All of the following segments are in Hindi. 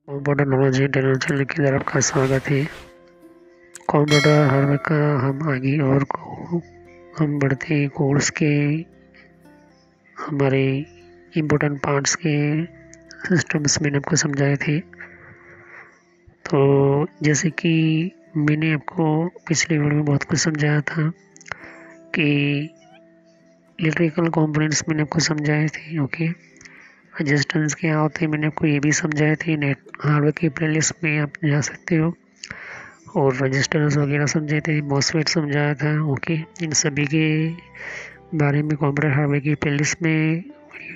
कंप्यूटर नॉलेज इंटरनेट चैनल की तरफ आपका स्वागत है। कंप्यूटर हर का हम आगे और हम बढ़ते हैं कोर्स के हमारे इम्पोर्टेंट पार्ट्स के सिस्टम्स मैंने आपको समझाए थे। तो जैसे कि मैंने आपको पिछले वीडियो में बहुत कुछ समझाया था कि इलेक्ट्रिकल कंपोनेंट्स मैंने आपको समझाए थे। ओके, रेजिस्टेंस क्या होते हैं मैंने आपको ये भी समझाए थे। नेट हार्डवेयर की प्लेलिस्ट में आप जा सकते हो। और रजिस्टर्स वगैरह समझे थे, मॉसफेट समझाया था। ओके, इन सभी के बारे में कंप्यूटर हार्डवेयर की प्लेलिस्ट में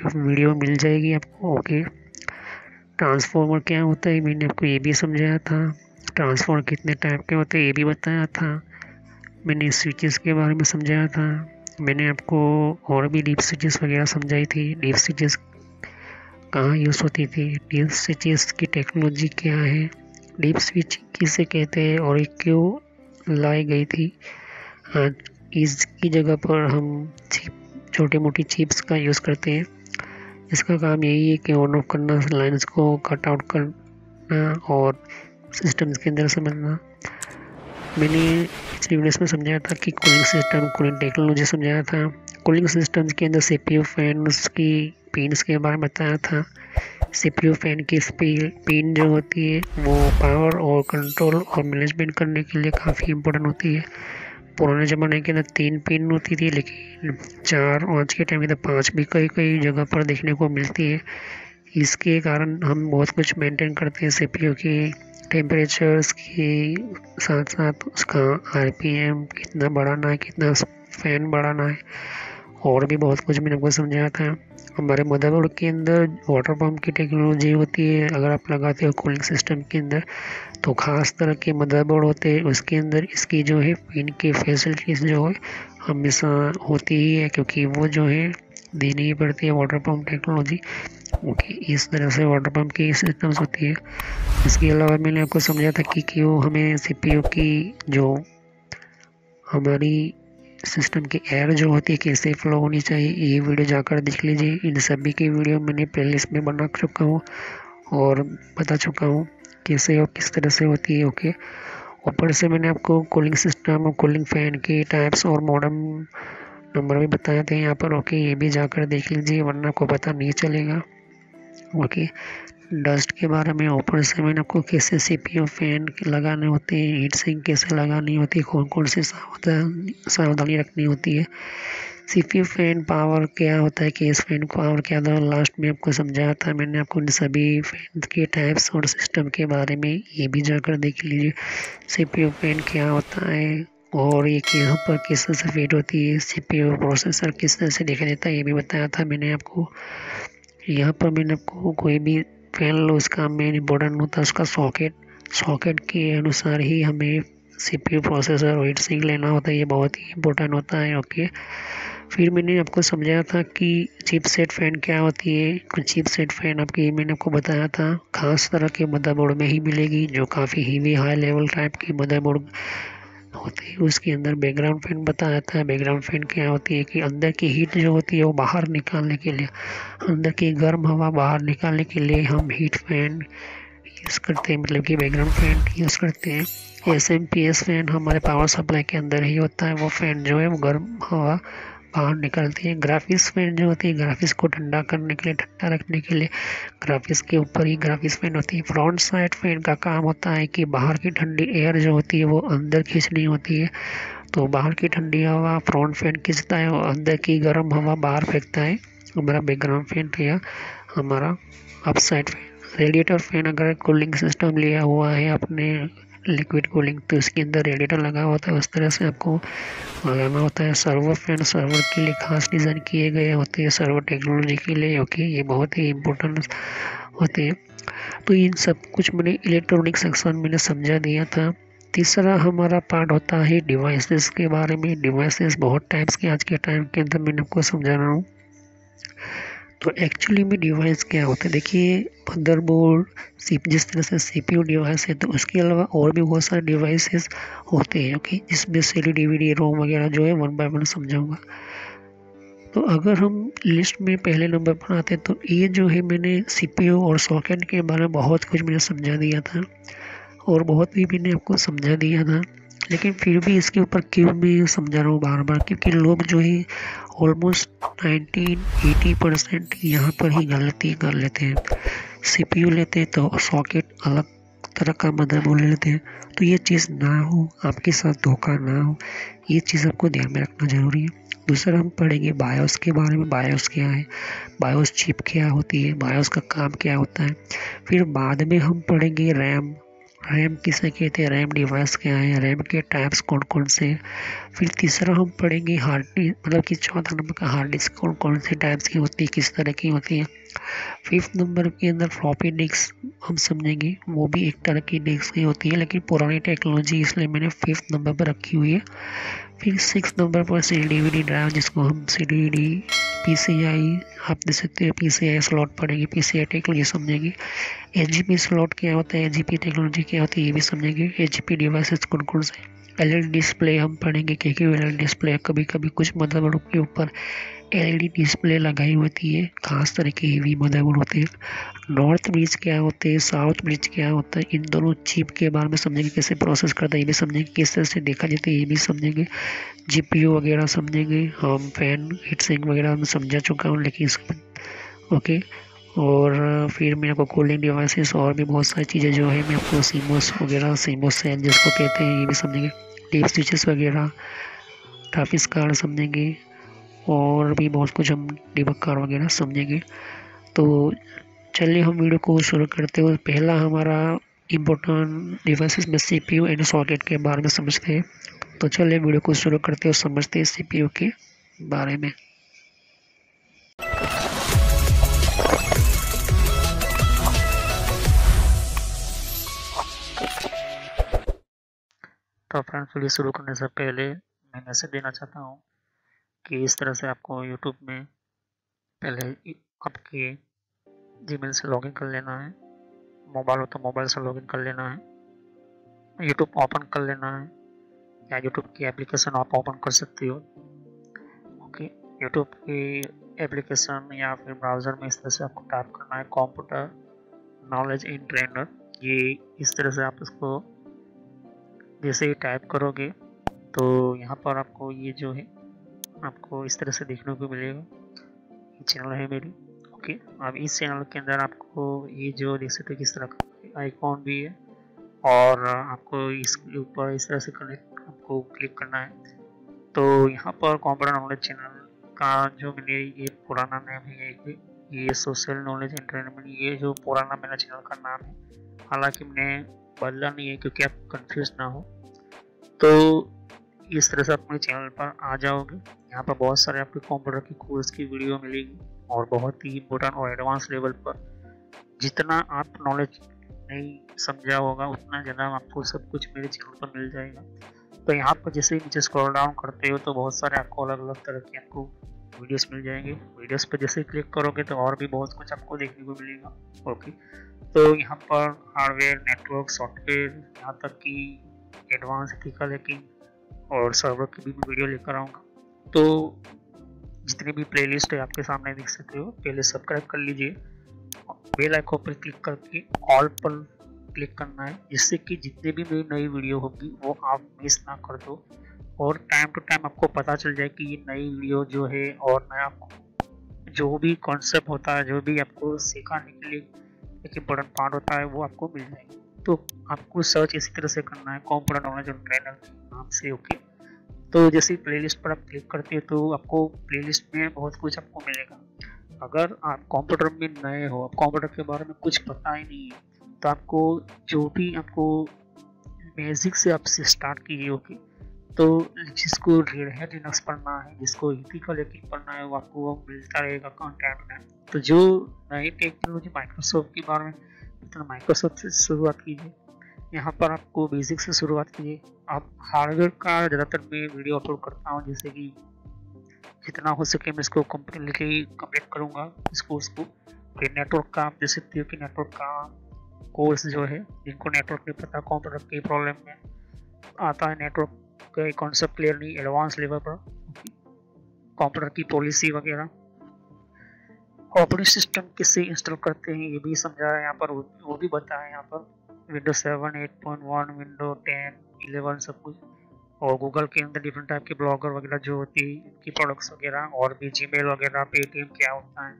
वीडियो मिल जाएगी आपको। ओके, ट्रांसफार्मर क्या होता है मैंने आपको ये भी समझाया था। ट्रांसफार्मर कितने टाइप के होते हैं ये भी बताया था। मैंने स्विचेस के बारे में समझाया था। मैंने आपको और भी डीप स्विचेस वगैरह समझाई थी। डीप स्विचेस कहाँ यूज़ होती थी, डीप स्विचेस की टेक्नोलॉजी क्या है, डीप स्विच किसे कहते हैं और क्यों लाई गई थी। आज इसकी जगह पर हम छोटी मोटी चिप्स का यूज़ करते हैं। इसका काम यही है कि ऑन ऑफ करना, लाइन्स को कट आउट करना और सिस्टम्स के अंदर समझना। मैंने पिछली वीडियोस में समझाया था कि कूलिंग सिस्टम, कूलिंग टेक्नोलॉजी समझाया था। कूलिंग सिस्टम्स के अंदर सीपीयू फैन्स की पिन्स के बारे में बताया था। सीपीयू फैन की पिन जो होती है वो पावर और कंट्रोल और मैनेजमेंट करने के लिए काफ़ी इम्पोर्टेंट होती है। पुराने ज़माने के अंदर 3 पिन होती थी, लेकिन 4 आज के टाइम में तो 5 भी कई कई जगह पर देखने को मिलती है। इसके कारण हम बहुत कुछ मेंटेन करते हैं सीपीयू की टेम्परेचर्स के साथ साथ उसका आरपीएम कितना बढ़ाना है, कितना फ़ैन बढ़ाना है, और भी बहुत कुछ मैंने आपको समझाया था। हमारे मदरबोर्ड के अंदर वाटर पम्प की टेक्नोलॉजी होती है। अगर आप लगाते हो कूलिंग सिस्टम के अंदर तो ख़ास तरह के मदरबोर्ड होते हैं, उसके अंदर इसकी जो है पिन की फैसिलिटीज़ जो है हमेशा होती ही है, क्योंकि वो जो है देनी ही पड़ती है वाटर पम्प टेक्नोलॉजी। ओके, इस तरह से वाटर पम्प की सिस्टम्स होती है। इसके अलावा मैंने आपको समझा था कि क्यों हमें सीपीयू की जो हमारी सिस्टम की एयर जो होती है कैसे फ्लो होनी चाहिए, ये वीडियो जाकर देख लीजिए। इन सभी की वीडियो मैंने प्लेलिस्ट में बना चुका हूँ और बता चुका हूँ कैसे और किस तरह से होती है। ओके, ऊपर से मैंने आपको कूलिंग सिस्टम और कूलिंग फैन के टाइप्स और मॉडल नंबर भी बताए थे यहाँ पर। ओके, ये भी जाकर देख लीजिए वरना आपको पता नहीं चलेगा। ओके, डस्ट के बारे में ऊपर से मैंने आपको कैसे सीपीयू फैन लगाने होते हैं, हीट सिंक कैसे लगानी होती है, कौन कौन से सावधानी रखनी होती है, सीपीयू फैन पावर क्या होता है, केस फैन पावर क्या होता है, लास्ट में आपको समझाया था मैंने आपको इन सभी फैन के टाइप्स और सिस्टम के बारे में। ये भी जाकर देख लीजिए सीपीयू फैन क्या होता है और ये यहाँ पर किस तरह से फिट होती है, सीपीयू प्रोसेसर किस तरह से दिखाई देता है ये भी बताया था मैंने आपको। यहाँ पर मैंने आपको कोई भी फैन लो, उसका मेन इम्पोर्टेंट होता है उसका सॉकेट के अनुसार ही हमें सीपीयू प्रोसेसर और हीट सिंक लेना होता है, ये बहुत ही इम्पोर्टेंट होता है। ओके, फिर मैंने आपको समझाया था कि चिपसेट फ़ैन क्या होती है। कुछ चिपसेट फ़ैन आपकी मैंने आपको बताया था खास तरह के मदरबोर्ड में ही मिलेगी, जो काफ़ी हेवी हाई लेवल टाइप की मदरबोर्ड होती है। उसके अंदर बैकग्राउंड फैन बताया था। बैकग्राउंड फैन क्या होती है कि अंदर की हीट जो होती है वो बाहर निकालने के लिए, अंदर की गर्म हवा बाहर निकालने के लिए हम हीट फैन यूज़ करते हैं, मतलब कि बैकग्राउंड फैन यूज़ करते हैं। एसएमपीएस फैन हमारे पावर सप्लाई के अंदर ही होता है, वो फैन जो है वो गर्म हवा बाहर निकलती है। ग्राफिक्स फैन जो होती है ग्राफिक्स को ठंडा करने के लिए, ठंडा रखने के लिए ग्राफिक्स के ऊपर ही ग्राफिक्स फैन होती है। फ्रंट साइड फैन का काम होता है कि बाहर की ठंडी एयर जो होती है वो अंदर खींचनी होती है, तो बाहर की ठंडी हवा फ्रंट फैन खींचता है और अंदर की गर्म हवा बाहर फेंकता है। हमारा बैकग्राउंड फैन या हमारा up side fan. Radiator fan अगर कूलिंग सिस्टम लिया हुआ है अपने लिक्विड कूलिंग तो उसके अंदर रेडिएटर लगा होता है, उस तरह से आपको लगाना होता है। सर्वर फैन सर्वर के लिए खास डिज़ाइन किए गए होते हैं, सर्वर टेक्नोलॉजी के लिए। ओके, ये बहुत ही इम्पोर्टेंट होते हैं। तो इन सब कुछ मैंने इलेक्ट्रॉनिक सेक्शन मैंने समझा दिया था। तीसरा हमारा पार्ट होता है डिवाइसेस के बारे में। डिवाइसेस बहुत टाइप्स के आज के टाइम के अंदर मैंने आपको समझा रहा हूँ। तो एक्चुअली में डिवाइस क्या होता है, देखिए मदरबोर्ड जिस तरह से सीपीयू डिवाइस है तो उसके अलावा और भी बहुत सारे डिवाइसेस होते हैं। ओके, जिसमें से डीवीडी रोम वगैरह जो है वन बाय वन समझाऊंगा। तो अगर हम लिस्ट में पहले नंबर पर आते हैं, तो ये जो है मैंने CPU और सॉकेट के बारे में बहुत कुछ मैंने समझा दिया था और बहुत भी मैंने आपको समझा दिया था, लेकिन फिर भी इसके ऊपर क्यों मैं समझा रहा हूँ बार बार, क्योंकि लोग जो है ऑलमोस्ट 19-80% यहाँ पर ही गलती कर लेते हैं। CPU लेते हैं तो सॉकेट अलग तरह का मदरबोर्ड ले लेते हैं। तो ये चीज़ ना हो, आपके साथ धोखा ना हो, ये चीज़ आपको ध्यान में रखना ज़रूरी है। दूसरा हम पढ़ेंगे बायोस के बारे में, बायोस क्या है, बायोस चिप क्या होती है, बायोस का काम क्या होता है। फिर बाद में हम पढ़ेंगे रैम, रैम किसे कहते हैं, रैम डिवाइस क्या है, रैम के टाइप्स कौन कौन से हैं। फिर तीसरा हम पढ़ेंगे हार्ड डिस्क, मतलब कि चौथा नंबर का हार्ड डिस्क कौन कौन से टाइप्स की होती है, किस तरह की होती है। फिफ्थ नंबर के अंदर फ्लॉपी डिस्क हम समझेंगे, वो भी एक तरह की डिस्क ही होती है, लेकिन पुरानी टेक्नोलॉजी इसलिए मैंने फिफ्थ नंबर पर रखी हुई है। फिर सिक्स नंबर पर CD/DVD ड्राइव, जिसको हम CD/DVD PCI आप दे सकते हो, PCI स्लॉट पढ़ेंगे, PCI टेक्नोलॉजी समझेंगे। HGP स्लॉट क्या होता है, HGP टेक्नोलॉजी क्या होती है, ये भी समझेंगे। HGP डिवाइसेस कौन कौन से, LED डिस्प्ले हम पढ़ेंगे, क्योंकि LED डिस्प्ले कभी कभी कुछ मदरबोर्ड के ऊपर LED डिस्प्ले लगाई होती है, खास तरह के हेवी मदरबोर्ड होते हैं। नॉर्थ ब्रिज क्या होते हैं, साउथ ब्रिज क्या होता है, इन दोनों चिप के बारे में समझेंगे, कैसे प्रोसेस करता है ये भी समझेंगे, किस तरह से देखा जाता है ये भी समझेंगे। GPU वगैरह समझेंगे, हम फैन हीट सिंक वगैरह मैं समझा चुका हूँ, लेकिन इसमें ओके। और फिर मेरे को कूलिंग डिवाइसेस और भी बहुत सारी चीज़ें जो है मैं आपको सीमोस वगैरह, सीमोस सेल जिसको कहते हैं, ये भी समझेंगे। डीप स्विचेस वगैरह, ग्राफिक्स कार्ड समझेंगे, और भी बहुत कुछ हम डिबग कार्ड वगैरह समझेंगे। तो चलिए हम वीडियो को शुरू करते हुए पहला हमारा इम्पोर्टेंट डिवाइसेस में CPU एंड सॉकेट के बारे में समझते हैं। तो चलिए वीडियो को शुरू करते हुए समझते हैं CPU के बारे में। तो फ्रेंड्स, वीडियो शुरू करने से पहले मैं मैसेज देना चाहता हूँ कि इस तरह से आपको यूट्यूब में पहले आपके जीमेल से लॉगिन कर लेना है, मोबाइल हो तो मोबाइल से लॉगिन कर लेना है, यूट्यूब ओपन कर लेना है, या यूट्यूब की एप्लीकेशन आप ओपन कर सकते हो। ओके, यूट्यूब की एप्लीकेशन या फिर ब्राउज़र में इस तरह से आपको टाइप करना है कंप्यूटर नॉलेज इन ट्रेनर। ये इस तरह से आप इसको जैसे ही टाइप करोगे तो यहाँ पर आपको ये जो है आपको इस तरह से देखने को मिलेगा। ये चैनल है मेरी। ओके, अब इस चैनल के अंदर आपको ये जो देख सकते हो किस तरह का आइकॉन भी है, और आपको इसके ऊपर इस तरह से कनेक्ट आपको क्लिक करना है। तो यहाँ पर कंप्यूटर नॉलेज चैनल का जो मैंने ये पुराना नाम है, ये सोशल नॉलेज एंटरटेनमेंट, ये जो पुराना मेरा चैनल का नाम है, हालांकि मैंने बदला नहीं है क्योंकि आप कंफ्यूज ना हो। तो इस तरह से आप मेरे चैनल पर आ जाओगे। यहाँ पर बहुत सारे आपके कंप्यूटर की कोर्स की वीडियो मिलेगी, और बहुत ही इम्पोर्टेंट और एडवांस लेवल पर जितना आप नॉलेज नहीं समझा होगा उतना ज़्यादा आपको सब कुछ मेरे चैनल पर मिल जाएगा। तो यहाँ पर जैसे ही नीचे स्क्रॉल डाउन करते हो तो बहुत सारे आपको अलग अलग तरह के आपको वीडियोस मिल जाएंगे। वीडियोस पर जैसे क्लिक करोगे तो और भी बहुत कुछ आपको देखने को मिलेगा। ओके, तो यहाँ पर हार्डवेयर, नेटवर्क, सॉफ्टवेयर, यहाँ तक कि एडवांस एथिकल हैकिंग और सर्वर की भी वीडियो लेकर आऊँगा। तो जितनी भी प्लेलिस्ट है आपके सामने देख सकते हो, पहले सब्सक्राइब कर लीजिए, बेल आइकन पर क्लिक करके ऑल पर क्लिक करना है, जिससे कि जितने भी मेरी नई वीडियो होगी वो आप मिस ना कर दो, और टाइम टू टाइम आपको पता चल जाए कि ये नई वीडियो जो है और नया जो भी कॉन्सेप्ट होता है, जो भी आपको सिखाने के लिए एक इम्पोर्टेंट पार्ट होता है, वो आपको मिल जाएगा। तो आपको सर्च इसी तरह से करना है कंप्यूटर नॉलेज ऑन ट्रेनर के नाम से। ओके, तो जैसे प्लेलिस्ट पर आप क्लिक करते हो तो आपको प्लेलिस्ट में बहुत कुछ आपको मिलेगा। अगर आप कंप्यूटर में नए हो, आप कंप्यूटर के बारे में कुछ पता ही नहीं है, तो आपको जो भी आपको बेसिक से आपसे स्टार्ट कीजिए। ओके, तो जिसको रेड हैट लिनक्स पढ़ना है, जिसको एथिकल हैकिंग पढ़ना है, वो आपको मिलता रहेगा कंटेंट में। तो जो नई टेक्नोलॉजी माइक्रोसॉफ्ट के बारे में, तो माइक्रोसॉफ्ट से शुरुआत कीजिए। यहाँ पर आपको बेसिक से शुरुआत कीजिए। आप हार्डवेयर का ज़्यादातर मैं वीडियो अपलोड करता हूँ, जैसे कि जितना हो सके मैं इसको कम्प्लीटली कंप्लीट करूँगा इस कोर्स को। फिर नेटवर्क का आप देख सकते हो कि नेटवर्क का कोर्स जो है, जिनको नेटवर्क नहीं पता, कंप्यूटर की प्रॉब्लम में आता है, नेटवर्क का कॉन्सेप्ट क्लियर नहीं एडवांस लेवल पर, कंप्यूटर की पॉलिसी वगैरह, ऑपरेटिंग सिस्टम किससे इंस्टॉल करते हैं ये भी समझा है यहाँ पर, वो भी बताया यहाँ पर। विंडोज 7, 8.1, विंडो 10, 11 सब कुछ। और गूगल के अंदर डिफरेंट टाइप के ब्लॉगर वगैरह जो होती है इनकी प्रोडक्ट्स वगैरह, और भी जीमेल वगैरह, पेटीएम क्या होता है,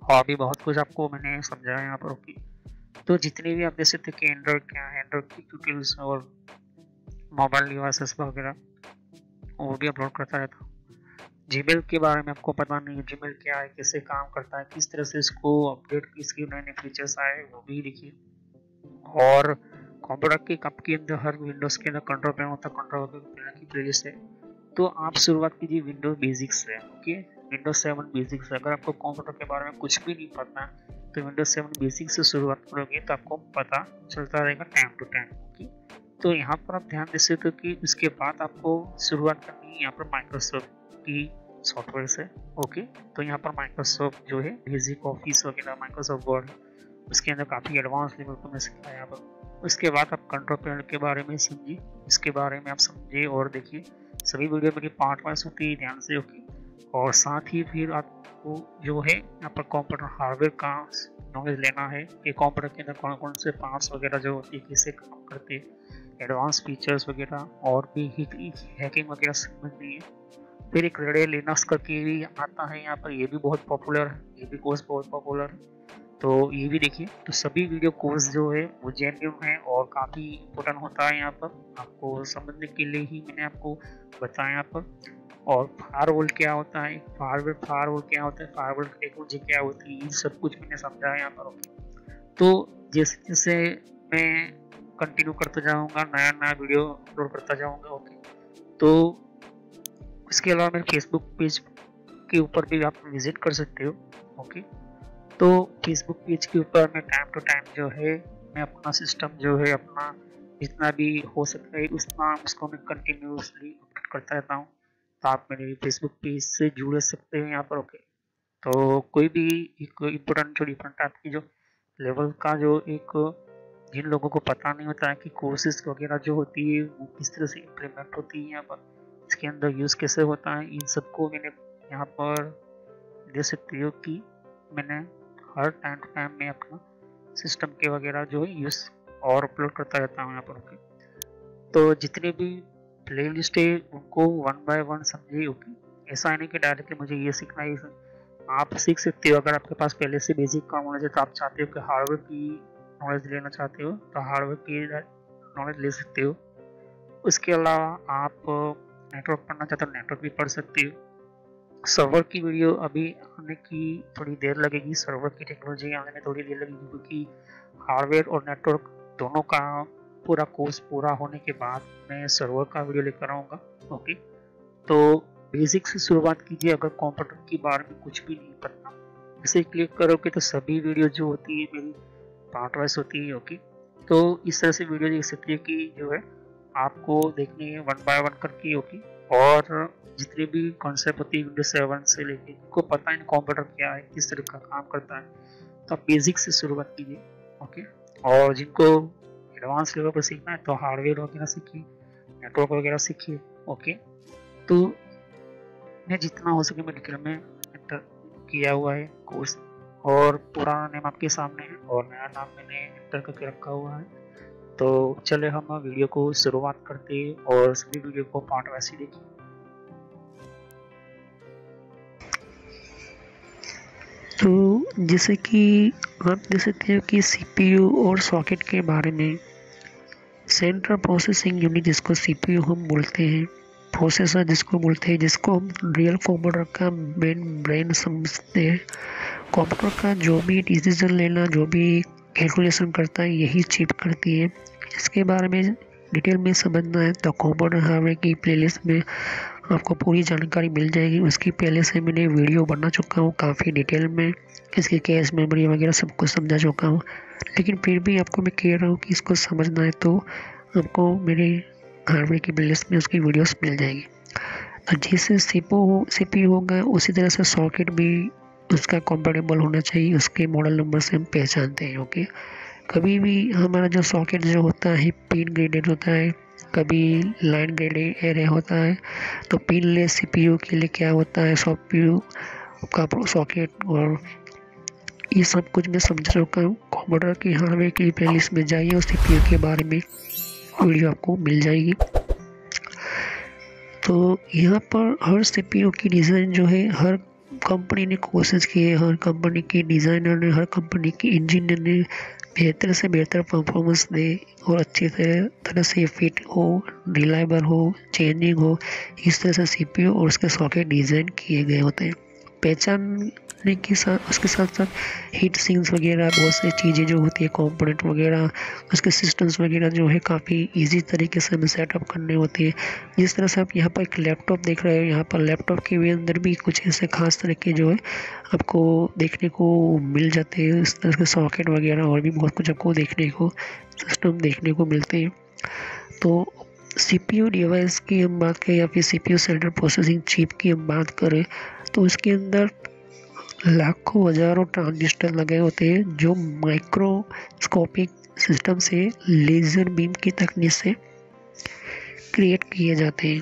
और भी बहुत कुछ आपको मैंने समझाया यहाँ पर। ओके, तो जितने भी आप देख सकते कि एंड्रॉइड क्या है, एंड्रॉइड की ट्यूटोरियल्स और मोबाइल डिवाइसेस वगैरह वो भी अपलोड करता रहता हूँ। जीमेल के बारे में आपको पता नहीं है, जीमेल क्या है, कैसे काम करता है, किस तरह से इसको अपडेट की, इसके नए नए फीचर्स आए वो भी देखिए। और कंप्यूटर के कप के अंदर हर विंडोज के अंदर कंट्रोल पैनल होता है, कंट्रोल पैनल की प्लेलिस्ट है। तो आप शुरुआत कीजिए विंडोज बेसिक्स से। ओके, विंडोज 7 बेसिक्स से। अगर आपको कंप्यूटर के बारे में कुछ भी नहीं पता तो विंडोज 7 बेसिक्स से शुरुआत करोगे तो आपको पता चलता रहेगा टाइम टू टाइम। ओके, तो यहाँ पर आप ध्यान दे सकते हो कि उसके बाद आपको शुरुआत करनी है यहाँ पर माइक्रोसॉफ्ट की सॉफ्टवेयर से। ओके, तो यहाँ पर माइक्रोसॉफ्ट जो है बेसिक ऑफिस वगैरह, माइक्रोसॉफ्ट वर्ड, उसके अंदर काफ़ी एडवांस लेवल को मैं सिखाया यहाँ पर। उसके बाद आप कंट्रोल पैनल के बारे में समझिए, इसके बारे में आप समझिए और देखिए। सभी वीडियो मेरी पार्ट वाइज होती है, ध्यान से। ओके, और साथ ही फिर आपको जो है यहाँ पर कंप्यूटर हार्डवेयर का नॉलेज लेना है कि कंप्यूटर के अंदर कौन कौन से पार्ट्स वगैरह जो होती है, कैसे काम करते हैं, एडवांस फीचर्स वगैरह, और भी हैकिंग वगैरह समझनी है। फिर एक रेड लिनक्स करके भी आता है यहाँ पर, ये भी बहुत पॉपुलर है, ये भी कोर्स बहुत पॉपुलर है, तो ये भी देखिए। तो सभी वीडियो कोर्स जो है वो जेन्युइन है और काफ़ी इम्पोर्टेंट होता है यहाँ पर, आपको समझने के लिए ही मैंने आपको बताया यहाँ पर। और फायरवॉल क्या होता है, फायरवॉल क्या होता है, फायरवॉल टेक्नोलॉजी क्या होती है, ये सब कुछ मैंने समझाया यहाँ पर। तो जैसे जैसे मैं कंटिन्यू करता जाऊँगा, नया नया वीडियो अपलोड करता जाऊँगा। ओके, तो इसके अलावा मेरे फेसबुक पेज के ऊपर भी आप विजिट कर सकते हो। ओके, तो फेसबुक पेज के ऊपर मैं टाइम टू टाइम जो है मैं अपना सिस्टम जो है अपना जितना भी हो सकता है उतना उसको मैं कंटिन्यूसली अपडेट करता रहता हूँ। तो आप मेरे फेसबुक पेज से जुड़ सकते हैं यहाँ पर। ओके, तो कोई भी एक इम्पोर्टेंट जो डिफरेंट टाइप की जो लेवल का जो एक जिन लोगों को पता नहीं होता है कि कोर्सेज वगैरह जो होती है वो किस तरह से इम्प्लीमेंट होती है यहाँ पर, इसके अंदर यूज़ कैसे होता है, इन सबको मैंने यहाँ पर दे सकती हो कि मैंने हर टाइम टू टाइम में अपना सिस्टम के वगैरह जो है यूज़ और अपलोड करता रहता हूँ यहाँ पर। ओके, तो जितने भी प्ले लिस्ट है उनको 1 बाय 1 समझिए। ओके, ऐसा नहीं कि डायरेक्टली मुझे ये सीखना है, आप सीख सकते हो। अगर आपके पास पहले से बेसिक का नॉलेज है तो आप चाहते हो कि हार्डवेयर की नॉलेज लेना चाहते हो तो हार्डवेयर की नॉलेज ले सकते हो। उसके अलावा आप नेटवर्क पढ़ना चाहते हो नेटवर्क भी पढ़ सकते हो। सर्वर की वीडियो अभी आने की थोड़ी देर लगेगी, सर्वर की टेक्नोलॉजी आने में थोड़ी देर लगेगी, क्योंकि हार्डवेयर और नेटवर्क दोनों का पूरा कोर्स पूरा होने के बाद मैं सर्वर का वीडियो लेकर आऊँगा। ओके, तो बेसिक से शुरुआत कीजिए। अगर कंप्यूटर के बारे में कुछ भी नहीं पता, इसे क्लिक करोगे तो सभी वीडियो जो होती है मेरी पार्ट वाइज होती है। ओके, तो इस तरह से वीडियो देख सकते हैं कि जो है आपको देखनी है 1 बाय 1 करके। ओके, और जितने भी कॉन्सेप्ट होती है विंडोज 7 से लेके को पता है कंप्यूटर क्या है, किस तरह का काम करता है, तो आप बेसिक से शुरुआत कीजिए। ओके, और जिनको एडवांस लेवल पर सीखना है तो हार्डवेयर वगैरह सीखिए, नेटवर्क वगैरह सीखिए। ओके, तो मैं जितना हो सके मैं डिटेल में एंटर किया हुआ है कोर्स, और पुराना नेम आपके सामने है और नया नाम मैंने एंटर करके रखा हुआ है। तो चले हम वीडियो को शुरुआत करते हैं और सभी वीडियो को पार्ट वैसे देखिए। तो जैसे कि आप देख सकते हो कि सीपीयू और सॉकेट के बारे में, सेंट्रल प्रोसेसिंग यूनिट जिसको सीपीयू हम बोलते हैं, प्रोसेसर जिसको बोलते हैं, जिसको हम रियल कंप्यूटर का मेन ब्रेन समझते हैं। कंप्यूटर का जो भी डिसीजन लेना, जो भी कैलकुलेशन करता है, यही चिप करती है। इसके बारे में डिटेल में समझना है तो कंप्यूटर हार्डवेयर की प्लेलिस्ट में आपको पूरी जानकारी मिल जाएगी। उसकी पहले से मैंने वीडियो बना चुका हूँ काफ़ी डिटेल में, इसकी कैश मेमोरी वगैरह सब कुछ समझा चुका हूँ। लेकिन फिर भी आपको मैं कह रहा हूँ कि इसको समझना है तो आपको मेरे हार्डवेयर की प्लेलिस्ट में उसकी वीडियोस मिल जाएगी। और जैसे सीपीयू होगा उसी तरह से सॉकेट भी उसका कंपेटेबल होना चाहिए, उसके मॉडल नंबर से हम पहचानते हैं। ओके, कभी भी हमारा जो सॉकेट जो होता है पिन ग्रेडेड होता है, कभी लाइन गेट एरे होता है, तो पिनलेस CPU के लिए क्या होता है, CPU का सॉकेट, और ये सब कुछ मैं समझा चुका हूँ। कंप्यूटर की हार्डवेयर की प्लेलिस्ट में जाइए और CPU के बारे में वीडियो आपको मिल जाएगी। तो यहाँ पर हर CPU की डिज़ाइन जो है हर कंपनी ने कोशिश की है, हर कंपनी के डिज़ाइनर ने, हर कंपनी के इंजीनियर ने बेहतर से बेहतर परफॉर्मेंस दे और अच्छी तरह से फिट हो, रिलायबल हो, चेंजिंग हो, इस तरह से CPU और उसके सॉकेट डिज़ाइन किए गए होते हैं। पहचानने के साथ उसके साथ साथ हीट सिंक्स वगैरह बहुत सारी चीज़ें जो होती है, कंपोनेंट वगैरह, उसके सिस्टम्स वगैरह जो है काफ़ी इजी तरीके से हमें सेटअप करने होती है। जिस तरह से आप यहाँ पर एक लैपटॉप देख रहे हो, यहाँ पर लैपटॉप के भी अंदर भी कुछ ऐसे खास तरह के जो है आपको देखने को मिल जाते हैं, इस तरह के सॉकेट वगैरह और भी बहुत कुछ आपको देखने को सिस्टम देखने को मिलते हैं। तो CPU डिवाइस की हम बात करें या फिर CPU सेंट्रल प्रोसेसिंग चिप की हम बात करें, तो उसके अंदर लाखों हजारों ट्रांजिस्टर लगे होते हैं जो माइक्रोस्कोपिक सिस्टम से लेज़र बीम की तकनीक से क्रिएट किए जाते हैं।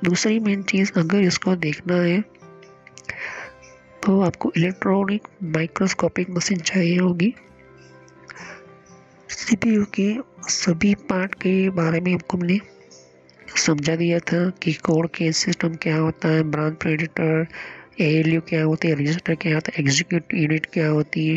दूसरी मेन चीज़, अगर इसको देखना है तो आपको इलेक्ट्रॉनिक माइक्रोस्कोपिक मशीन चाहिए होगी। CPU के सभी पार्ट के बारे में आपको मैंने समझा दिया था कि कोड केस सिस्टम क्या होता है, ब्रांच प्रेडिक्टर, ALU क्या होती है, रजिस्टर क्या होता है, एग्जीक्यूट यूनिट क्या होती है,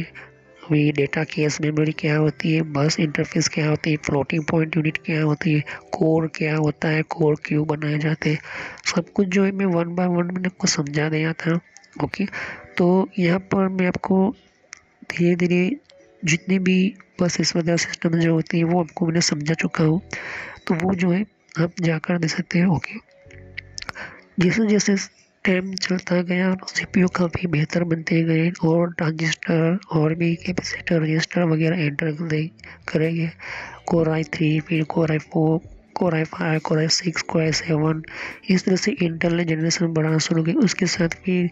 वही डेटा केस मेमोरी क्या होती है, बस इंटरफेस क्या होती है, फ्लोटिंग पॉइंट यूनिट क्या होती है, कोर क्या होता है, कोर क्यों बनाए जाते हैं, सब कुछ जो है मैं 1 बाय 1 मैंने आपको समझा दिया था। ओके, तो यहाँ पर मैं आपको धीरे धीरे जितने भी बसेस वगैरह सिस्टम जो होती है वो आपको मैंने समझा चुका हूँ, तो वो जो है आप जाकर दे सकते हैं। ओके, जैसे जैसे टाइम चलता गया CPU काफ़ी बेहतर बनते गए और ट्रांजिस्टर और भी कैपेसिटर, रजिस्टर वगैरह एंटर करेंगे। Core i3, फिर Core i4, Core i5, Core i6, Core i7, इस तरह से इंटेल ने जनरेशन बढ़ाना शुरू की। उसके साथ फिर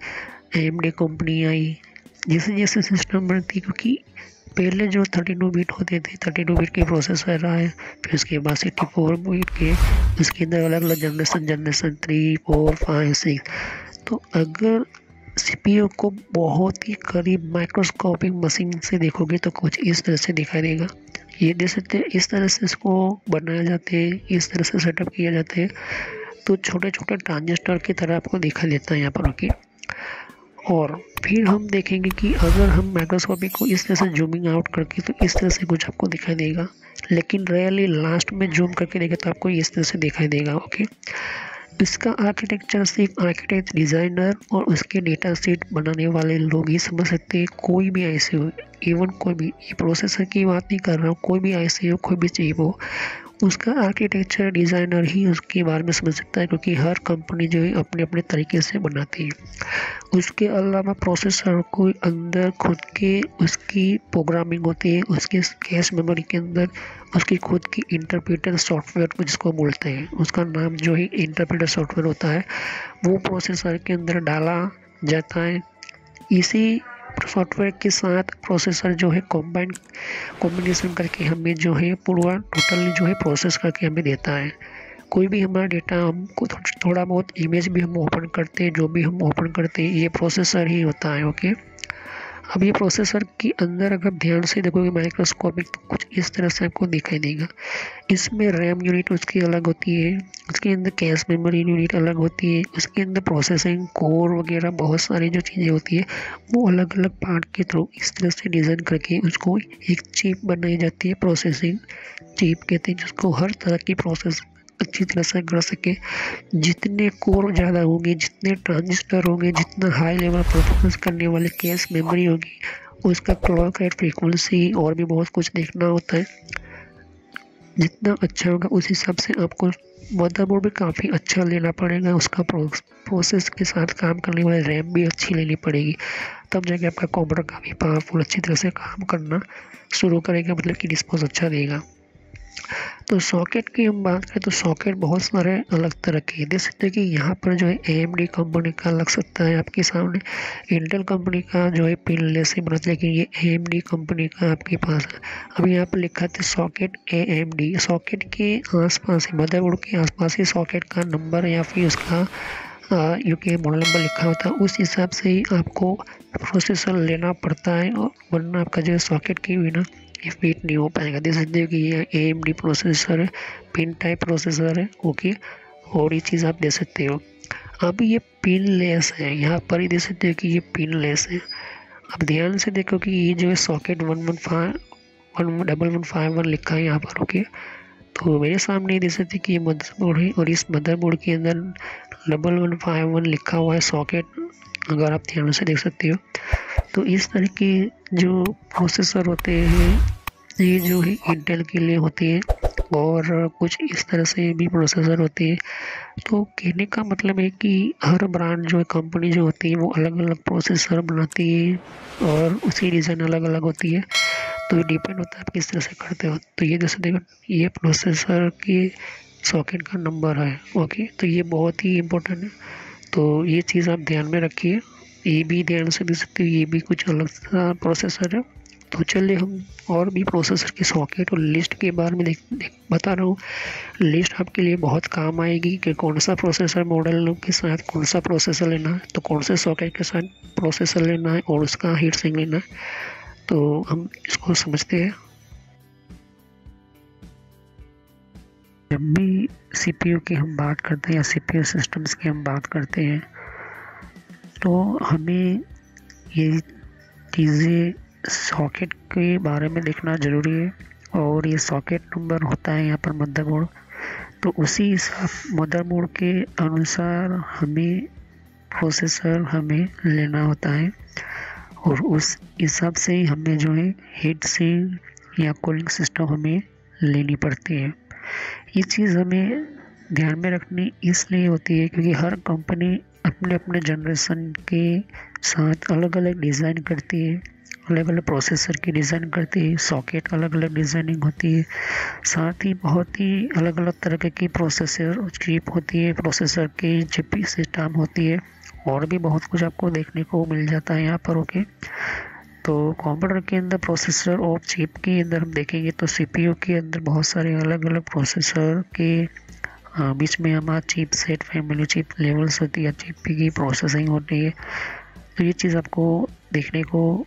AMD कंपनी आई। जैसे जैसे सिस्टम बढ़ती, क्योंकि पहले जो 32 बिट होते थे, 32 बिट के प्रोसेसर रहा है, फिर उसके बाद 64 बिट के, उसके अंदर अलग अलग जनरेशन 3, 4, 5, 6। तो अगर CPU को बहुत ही करीब माइक्रोस्कोपिक मशीन से देखोगे तो कुछ इस तरह से दिखाई देगा। ये देख सकते हैं, इस तरह से इसको बनाया जाते हैं, इस तरह से सेटअप किया जाता है, तो छोटे छोटे ट्रांजिस्टर की तरह आपको दिखाई देता है यहाँ पर। ओके, और फिर हम देखेंगे कि अगर हम माइक्रोस्कोपिक को इस तरह से जूमिंग आउट करके तो इस तरह से कुछ आपको दिखाई देगा, लेकिन रियली लास्ट में जूम करके देखें तो आपको इस तरह से दिखाई देगा। ओके, इसका आर्किटेक्चर सिर्फ आर्किटेक्ट, डिज़ाइनर और उसके डेटा सेट बनाने वाले लोग ही समझ सकते हैं। कोई भी ऐसे हो, इवन कोई भी, ये प्रोसेसर की बात नहीं कर रहा हूँ, कोई भी ऐसे हो, कोई भी चिप हो, उसका आर्किटेक्चर डिज़ाइनर ही उसके बारे में समझ सकता है, क्योंकि हर कंपनी जो है अपने अपने तरीके से बनाती है। उसके अलावा प्रोसेसर को अंदर खुद के उसकी प्रोग्रामिंग होती है, उसके कैश मेमोरी के अंदर उसकी खुद की इंटरप्रेटर सॉफ्टवेयर जिसको बोलते हैं, उसका नाम जो है इंटरप्रेटर सॉफ्टवेयर होता है, वो प्रोसेसर के अंदर डाला जाता है। इसी सॉफ्टवेयर के साथ प्रोसेसर जो है कॉम्बिनेशन करके हमें जो है पूरा टोटली जो है प्रोसेस करके हमें देता है। कोई भी हमारा डेटा, हमको थोड़ा बहुत इमेज भी हम ओपन करते हैं, जो भी हम ओपन करते हैं, ये प्रोसेसर ही होता है। ओके, अब ये प्रोसेसर के अंदर अगर ध्यान से देखोगे माइक्रोस्कोपिक, तो कुछ इस तरह से आपको दिखाई देगा। इसमें रैम यूनिट उसकी अलग होती है, उसके अंदर कैश मेमोरी यूनिट अलग होती है, उसके अंदर प्रोसेसिंग कोर वगैरह बहुत सारी जो चीज़ें होती है वो अलग अलग पार्ट के थ्रू इस तरह से डिज़ाइन करके उसको एक चिप बनाई जाती है। प्रोसेसिंग चिप कहते हैं, जिसको हर तरह की प्रोसेस अच्छी तरह से कर सके। जितने कोर ज़्यादा होंगे, जितने ट्रांजिस्टर होंगे, जितना हाई लेवल परफॉर्मेंस करने वाले कैश मेमोरी होगी, उसका क्लॉक रेट, फ्रीक्वेंसी और भी बहुत कुछ देखना होता है। जितना अच्छा होगा उस हिसाब से आपको मदरबोर्ड भी काफ़ी अच्छा लेना पड़ेगा, उसका प्रोसेस के साथ काम करने वाली रैम भी अच्छी लेनी पड़ेगी, तब जाके आपका कंप्यूटर काफ़ी पावरफुल अच्छी तरह से काम करना शुरू करेगा, मतलब कि रिस्पॉन्स अच्छा देगा। तो सॉकेट की हम बात करें तो सॉकेट बहुत सारे अलग तरह के देख सकते हैं कि यहाँ पर जो है AMD कंपनी का लग सकता है आपके सामने, इंटेल कंपनी का जो है पिनलेस ही बना, लेकिन ये AMD कंपनी का आपके पास है। अब यहाँ पर लिखा था सॉकेट AMD, सॉकेट के आसपास ही, मदरबोर्ड के आसपास ही सॉकेट का नंबर या फिर उसका यूके मॉडल नंबर लिखा होता है, उस हिसाब से ही आपको प्रोसेसर लेना पड़ता है, और वरना आपका जो है सॉकेट की बिना ये फिट नहीं हो पाएगा। देख सकते हो कि ये AMD प्रोसेसर है, पिन टाइप प्रोसेसर है, ओके। और ये चीज़ आप देख सकते हो। अब ये पिन लेस है, यहाँ पर ही देख सकते हो कि ये पिन लेस है। अब ध्यान से देखो कि ये जो है सॉकेट 1151 लिखा है यहाँ पर, ओके। तो मेरे सामने देख सकते कि ये मदरबोर्ड है और इस मदरबोर्ड के अंदर 1151 लिखा हुआ है सॉकेट, अगर आप ध्यान से देख सकते हो। तो इस तरह के जो प्रोसेसर होते हैं ये जो है इंटेल के लिए होती है, और कुछ इस तरह से भी प्रोसेसर होती है। तो कहने का मतलब है कि हर ब्रांड जो है, कंपनी जो होती है वो अलग अलग प्रोसेसर बनाती है और उसकी डिज़ाइन अलग अलग होती है। तो ये डिपेंड होता है आप किस तरह से करते हो। तो ये जैसे देखो ये प्रोसेसर के सॉकेट का नंबर है, ओके। तो ये बहुत ही इम्पोर्टेंट है, तो ये चीज़ आप ध्यान में रखिए। ये भी ध्यान से देख सकते हो, ये भी कुछ अलग सा प्रोसेसर है। तो चलिए हम और भी प्रोसेसर की सॉकेट और लिस्ट के बारे में बता रहा हूँ। लिस्ट आपके लिए बहुत काम आएगी कि कौन सा प्रोसेसर मॉडल के साथ कौन सा प्रोसेसर लेना है, तो कौन से सॉकेट के साथ प्रोसेसर लेना है और उसका हीट सिंक लेना है। तो हम इसको समझते हैं। जब भी CPU की हम बात करते हैं या CPU सिस्टम्स की हम बात करते हैं तो हमें ये चीज़ें सॉकेट के बारे में देखना ज़रूरी है। और ये सॉकेट नंबर होता है यहाँ पर मदरबोर्ड, तो उसी हिसाब मदरबोर्ड के अनुसार हमें प्रोसेसर हमें लेना होता है, और उस हिसाब से ही हमें जो है हीट सिंक या कूलिंग सिस्टम हमें लेनी पड़ती है। ये चीज़ हमें ध्यान में रखनी इसलिए होती है क्योंकि हर कंपनी अपने अपने जनरेशन के साथ अलग अलग डिज़ाइन करती है, अलग अलग प्रोसेसर की डिज़ाइन करती है, सॉकेट अलग अलग डिज़ाइनिंग होती है, साथ ही बहुत ही अलग अलग तरह की प्रोसेसर चिप होती है, प्रोसेसर की चिप सिस्टम होती है, और भी बहुत कुछ आपको देखने को मिल जाता है यहाँ पर, ओके। तो कंप्यूटर के अंदर प्रोसेसर और चिप के अंदर हम देखेंगे तो CPU के अंदर बहुत सारे अलग अलग प्रोसेसर के बीच में हमारा chip set family chip levels होती है, चिप की प्रोसेसिंग होती है। तो ये चीज़ आपको देखने को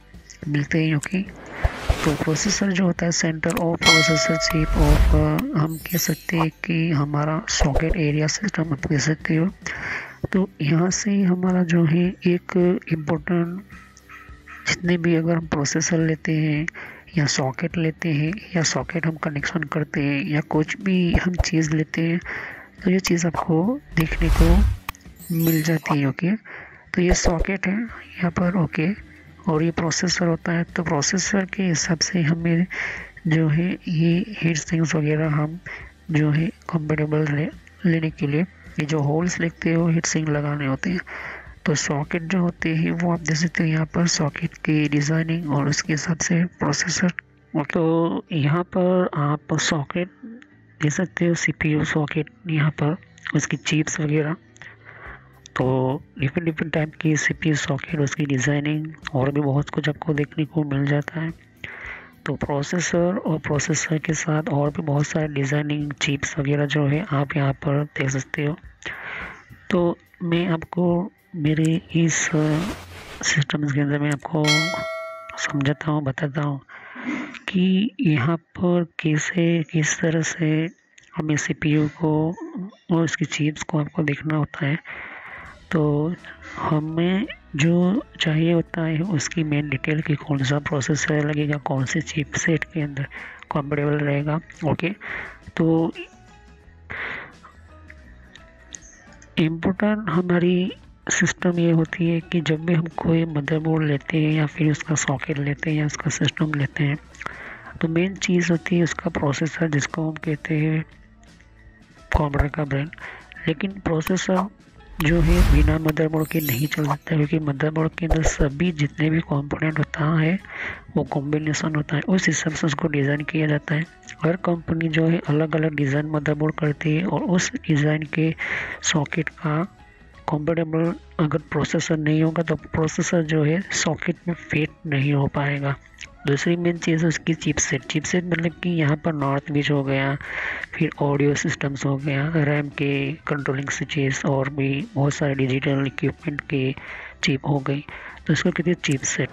मिलते हैं, ओके। तो प्रोसेसर जो होता है centre of processor chip off, हम कह सकते हैं कि हमारा सॉकेट एरिया सिस्टम आप कह सकते हो। तो यहाँ से हमारा जो है एक इम्पोर्टेंट, जितने भी अगर हम प्रोसेसर लेते हैं या सॉकेट लेते हैं या सॉकेट हम कनेक्शन करते हैं या कुछ भी हम चीज़ लेते हैं, तो ये चीज़ आपको देखने को मिल जाती है, ओके। तो ये सॉकेट है यहाँ पर, ओके, और ये प्रोसेसर होता है। तो प्रोसेसर के हिसाब से हमें जो है ये हीट सिंक्स वगैरह हम जो है कंफर्टेबल लेने के लिए ये जो होल्स लिखते हो हीट सिंक लगाने होते हैं। तो सॉकेट जो होते हैं वो आप देख सकते हो यहाँ पर सॉकेट की डिज़ाइनिंग और उसके हिसाब से प्रोसेसर। तो यहाँ पर आप सॉकेट देख सकते हो, CPU सॉकेट यहाँ पर उसकी चिप्स वगैरह, तो डिफरेंट टाइप की CPU सॉकेट, उसकी डिज़ाइनिंग और भी बहुत कुछ आपको देखने को मिल जाता है। तो प्रोसेसर और प्रोसेसर के साथ और भी बहुत सारे डिज़ाइनिंग चिप्स वगैरह जो है आप यहाँ पर देख सकते हो। तो मैं आपको मेरे इस सिस्टम के अंदर मैं आपको समझाता हूँ, बताता हूँ कि यहाँ पर किस तरह से हमें CPU को और उसकी चिप्स को आपको देखना होता है। तो हमें जो चाहिए होता है उसकी मेन डिटेल की कौन सा प्रोसेसर लगेगा, कौन से चिप सेट के अंदर कंफर्टेबल रहेगा, ओके। तो इम्पोर्टेंट हमारी सिस्टम ये होती है कि जब भी हम कोई मदरबोर्ड लेते हैं या फिर उसका सॉकेट लेते हैं या उसका सिस्टम लेते हैं, तो मेन चीज़ होती है उसका प्रोसेसर, जिसको हम कहते हैं कंप्यूटर का ब्रेन। लेकिन प्रोसेसर जो है बिना मदरबोर्ड के नहीं चल सकता, क्योंकि मदरबोर्ड के अंदर सभी जितने भी कंपोनेंट होता है वो कॉम्बिनेशन होता है, उस हिसाब से उसको डिज़ाइन किया जाता है। हर कंपनी जो है अलग अलग डिज़ाइन मदरबोर्ड करती है, और उस डिज़ाइन के सॉकेट का कंपेटेबल अगर प्रोसेसर नहीं होगा तो प्रोसेसर जो है सॉकेट में फिट नहीं हो पाएगा। दूसरी मेन चीज़ है उसकी चिपसेट मतलब कि यहाँ पर नॉर्थ बीच हो गया, फिर ऑडियो सिस्टम्स हो गया, रैम के कंट्रोलिंग स्विचेस, और भी बहुत सारे डिजिटल इक्विपमेंट के चिप हो गई, तो इसको कहते हैं चिपसेट।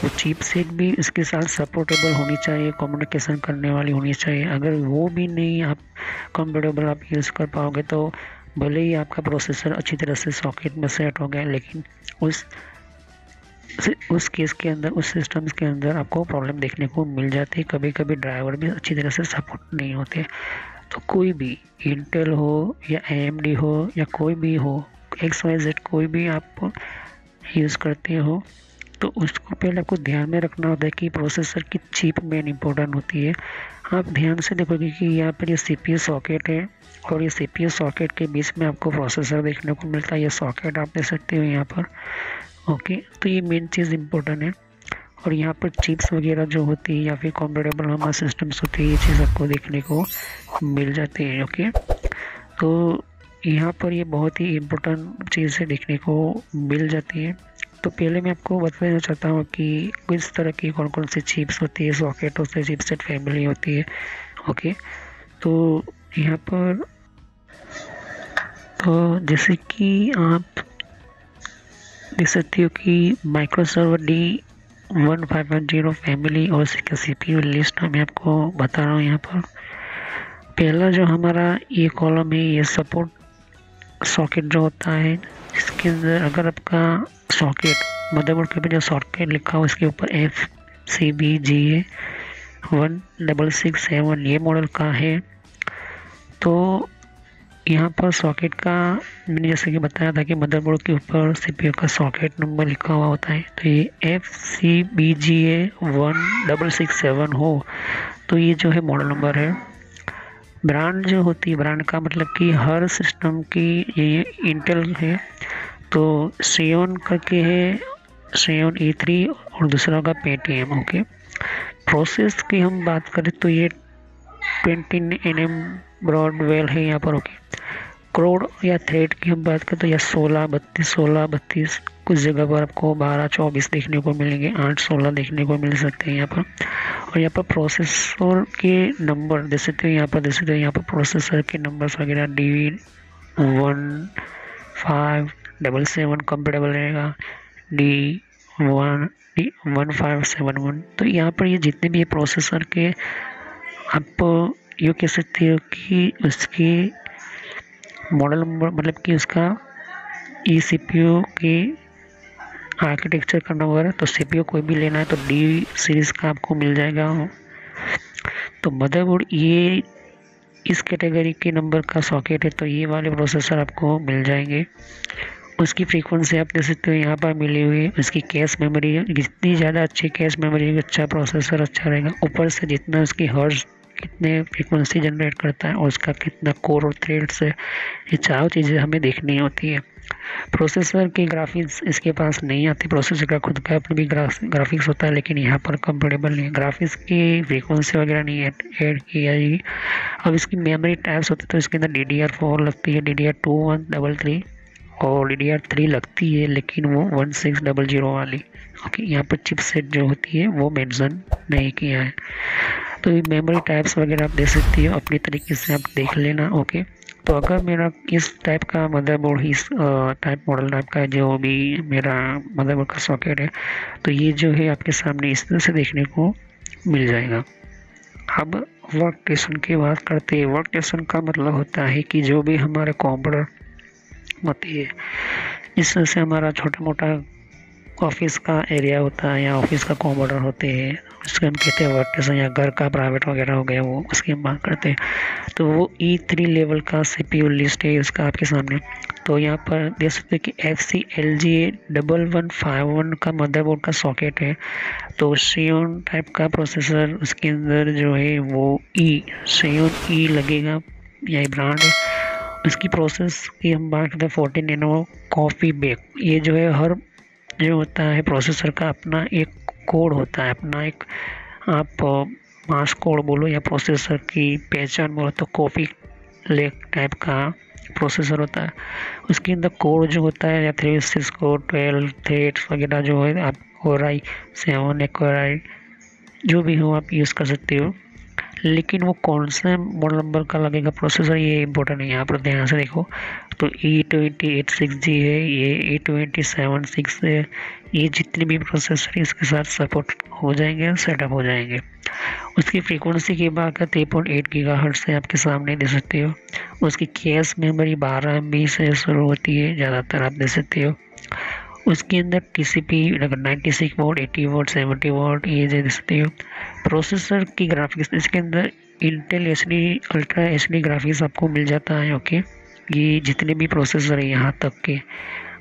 वो चिपसेट भी इसके साथ सपोर्टेबल होनी चाहिए, कम्युनिकेशन करने वाली होनी चाहिए। अगर वो भी नहीं आप कंपेटेबल आप यूज़ कर पाओगे तो भले ही आपका प्रोसेसर अच्छी तरह से सॉकेट में सेट हो गया, लेकिन उस केस के अंदर, उस सिस्टम्स के अंदर आपको प्रॉब्लम देखने को मिल जाती है। कभी कभी ड्राइवर भी अच्छी तरह से सपोर्ट नहीं होते। तो कोई भी इंटेल हो या AMD हो या कोई भी हो, XYZ कोई भी आप यूज़ करते हो, तो उसको पहले आपको ध्यान में रखना होता है कि प्रोसेसर की चिप मेन इंपॉर्टेंट होती है। आप ध्यान से देखोगे कि यहाँ पर ये CPU सॉकेट है, और ये CPU सॉकेट के बीच में आपको प्रोसेसर देखने को मिलता है। ये सॉकेट आप देख सकते हो यहाँ पर। ओके, तो ये मेन चीज़ इम्पोर्टेंट है। और यहाँ पर चिप्स वगैरह जो होती है या फिर कंपेटेबल हमारे सिस्टम्स होती है, ये चीज़ आपको देखने को मिल जाती है। ओके, तो यहाँ पर ये बहुत ही इम्पोर्टेंट चीज़ें देखने को मिल जाती है। तो पहले मैं आपको बताना चाहता हूँ कि किस तरह की कौन कौन सी चिप्स होती है, सॉकेट होते हैं, चिपसेट फैमिली होती है। ओके, तो यहाँ पर तो जैसे कि आप देख सकते हो कि माइक्रोसर्वर D1510 फैमिली और इसका CPU लिस्ट मैं आपको बता रहा हूँ। यहाँ पर पहला जो हमारा ये कॉलम है, ये सपोर्ट सॉकेट जो होता है, इसके अंदर अगर आपका सॉकेट मदरबोर्ड के ऊपर जो सॉकेट लिखा हो इसके ऊपर FCBGA 1667 ये मॉडल का है, तो यहाँ पर सॉकेट का मैंने जैसे कि बताया था कि मदरबोर्ड के ऊपर CPU का सॉकेट नंबर लिखा हुआ होता है, तो ये FCBGA 1667 हो तो ये जो है मॉडल नंबर है। ब्रांड जो होती है, ब्रांड का मतलब कि हर सिस्टम की ये इंटेल है तो Xeon करके है, Xeon E3, और दूसरा का Pentium। ओके, प्रोसेस की हम बात करें तो ये 20nm ब्रॉडवेल है यहाँ पर। ओके, क्रोड या थ्रेड की हम बात करें तो यह 16 32 कुछ जगह पर आपको 12 24 देखने को मिलेंगे, 8 16 देखने को मिल सकते हैं यहाँ पर। और यहाँ पर प्रोसेसर के नंबर देख सकते हो, यहाँ पर देख सकते हो, यहाँ पर प्रोसेसर के नंबर्स वगैरह D1577 कंपेटेबल रहेगा, D1571। तो यहाँ पर ये जितने भी ये प्रोसेसर के आप ये कह सकते हो कि उसकी मॉडल नंबर मतलब कि उसका CPU की आर्किटेक्चर का नंबर है। तो CPU कोई भी लेना है तो D सीरीज़ का आपको मिल जाएगा। तो मदरबोर्ड ये इस कैटेगरी के नंबर का सॉकेट है, तो ये वाले प्रोसेसर आपको मिल जाएंगे। उसकी फ्रीक्वेंसी आप देख सकते हो यहाँ पर मिली हुई है। उसकी कैश मेमोरी, जितनी ज़्यादा अच्छी कैश मेमोरी अच्छा प्रोसेसर अच्छा रहेगा, ऊपर से जितना उसकी हर्ट्ज कितने फ्रीक्वेंसी जनरेट करता है और उसका कितना कोर और थ्रेड्स है, ये चारों चीज़ें हमें देखनी होती है। प्रोसेसर की ग्राफिक्स इसके पास नहीं आती, प्रोसेसर का खुद का अपनी भी ग्राफिक्स होता है, लेकिन यहाँ पर कंफर्टेबल नहीं है, ग्राफिक्स की फ्रीक्वेंसी वगैरह नहीं ऐड की जाएगी। अब इसकी मेमोरी टाइप्स होती है, तो इसके अंदर DDR4 लगती है, DDR2 133 और DDR3 लगती है, लेकिन वो 1600 वाली। ओके, यहाँ पर चिपसेट जो होती है वो मेंशन नहीं किया है। तो ये मेमोरी टाइप्स वगैरह आप देख सकती हो, अपनी तरीके से आप देख लेना। ओके, तो अगर मेरा इस टाइप का मदरबोर्ड, इस टाइप मॉडल टाइप का जो भी मेरा मदरबोर्ड का सॉकेट है, तो ये जो है आपके सामने इस तरह से देखने को मिल जाएगा। अब वर्क स्टेशन की बात करते हैं। वर्क स्टेशन का मतलब होता है कि जो भी हमारे कंप्यूटर होती है, इस तरह से हमारा छोटा मोटा ऑफिस का एरिया होता है या ऑफिस का कंप्यूटर होते हैं, उसको हम कहते हैं वर्क स्टेशन, या घर का प्राइवेट वगैरह हो गया वो, उसकी हम बात करते हैं। तो वो E3 लेवल का CPU लिस्ट है उसका आपके सामने। तो यहाँ पर देख सकते हैं कि FCLGA 1151 का मदरबोर्ड का सॉकेट है। तो Xeon टाइप का प्रोसेसर उसके अंदर जो है वो Xeon E लगेगा, यही ब्रांड है। इसकी प्रोसेस की हम बात करते हैं 14 नैनो कॉफ़ी बेक। ये जो है हर जो होता है प्रोसेसर का अपना एक कोड होता है, अपना एक आप मास्क कोड बोलो या प्रोसेसर की पहचान बोलो, तो कॉफ़ी लेक टाइप का प्रोसेसर होता है। उसके अंदर कोड जो होता है या 3 कोर 12 थ्रेड्स वगैरह जो है, आप कोराई 7 या कोराई जो भी हो आप यूज़ कर सकते हो। लेकिन वो कौन सा मॉडल नंबर का लगेगा प्रोसेसर, ये इम्पोर्टेंट है। यहाँ पर ध्यान से देखो, तो E2086G है, ये E2076 है, ये जितने भी प्रोसेसर इसके साथ सपोर्ट हो जाएंगे, सेटअप हो जाएंगे। उसकी फ्रीक्वेंसी की बात करें 3.8 गीगाहर्ट्ज़ से आपके सामने दे सकते हो। उसकी कैश मेमोरी 12 MB से शुरू होती है, ज़्यादातर आप दे सकते हो। उसके अंदर TCP 96 वोल्ट, 80 वोल्ट, 70 वोल्ट ये दे सकते हो। प्रोसेसर की ग्राफिक्स, इसके अंदर Intel HD ultra HD graphics आपको मिल जाता है। ओके, ये जितने भी प्रोसेसर है यहाँ तक के,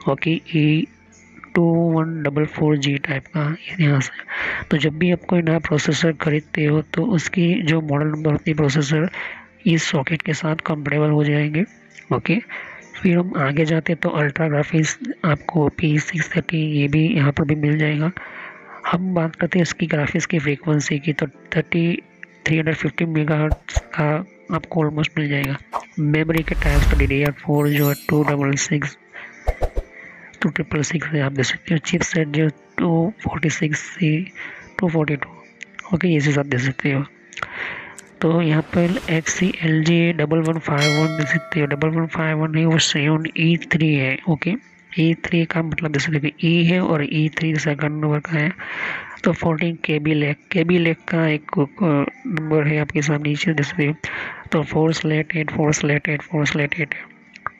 ओके, E2144G टाइप का यहाँ से। तो जब भी आप कोई नया प्रोसेसर खरीदते हो तो उसकी जो मॉडल नंबर होती है प्रोसेसर, इस सॉकेट के साथ कंपेटेबल हो जाएंगे। ओके, फिर हम आगे जाते तो अल्ट्रा ग्राफिक्स आपको P630 ये भी यहाँ पर भी मिल जाएगा। हम बात करते हैं इसकी ग्राफिक्स की फ्रीक्वेंसी की, तो 350 मेगाहर्ट्ज़ का आपको ऑलमोस्ट मिल जाएगा। मेमोरी के टाइप्स तो DDR4 जो है 266 266 से आप दे सकते हो। चिपसेट जो 246 से 242, ओके, ये चीज़ आप दे सकते हो। तो यहाँ पर XCLG 1151 दे सकते हो। 1151 है वो 7E3 है। ओके, E3 का मतलब दे सकते हो E है और E3 सेकंड नंबर का है। तो 14 KB लेक का एक नंबर है आपके सामने, नीचे दे सकते हो। तो 4/8 4/8 4/8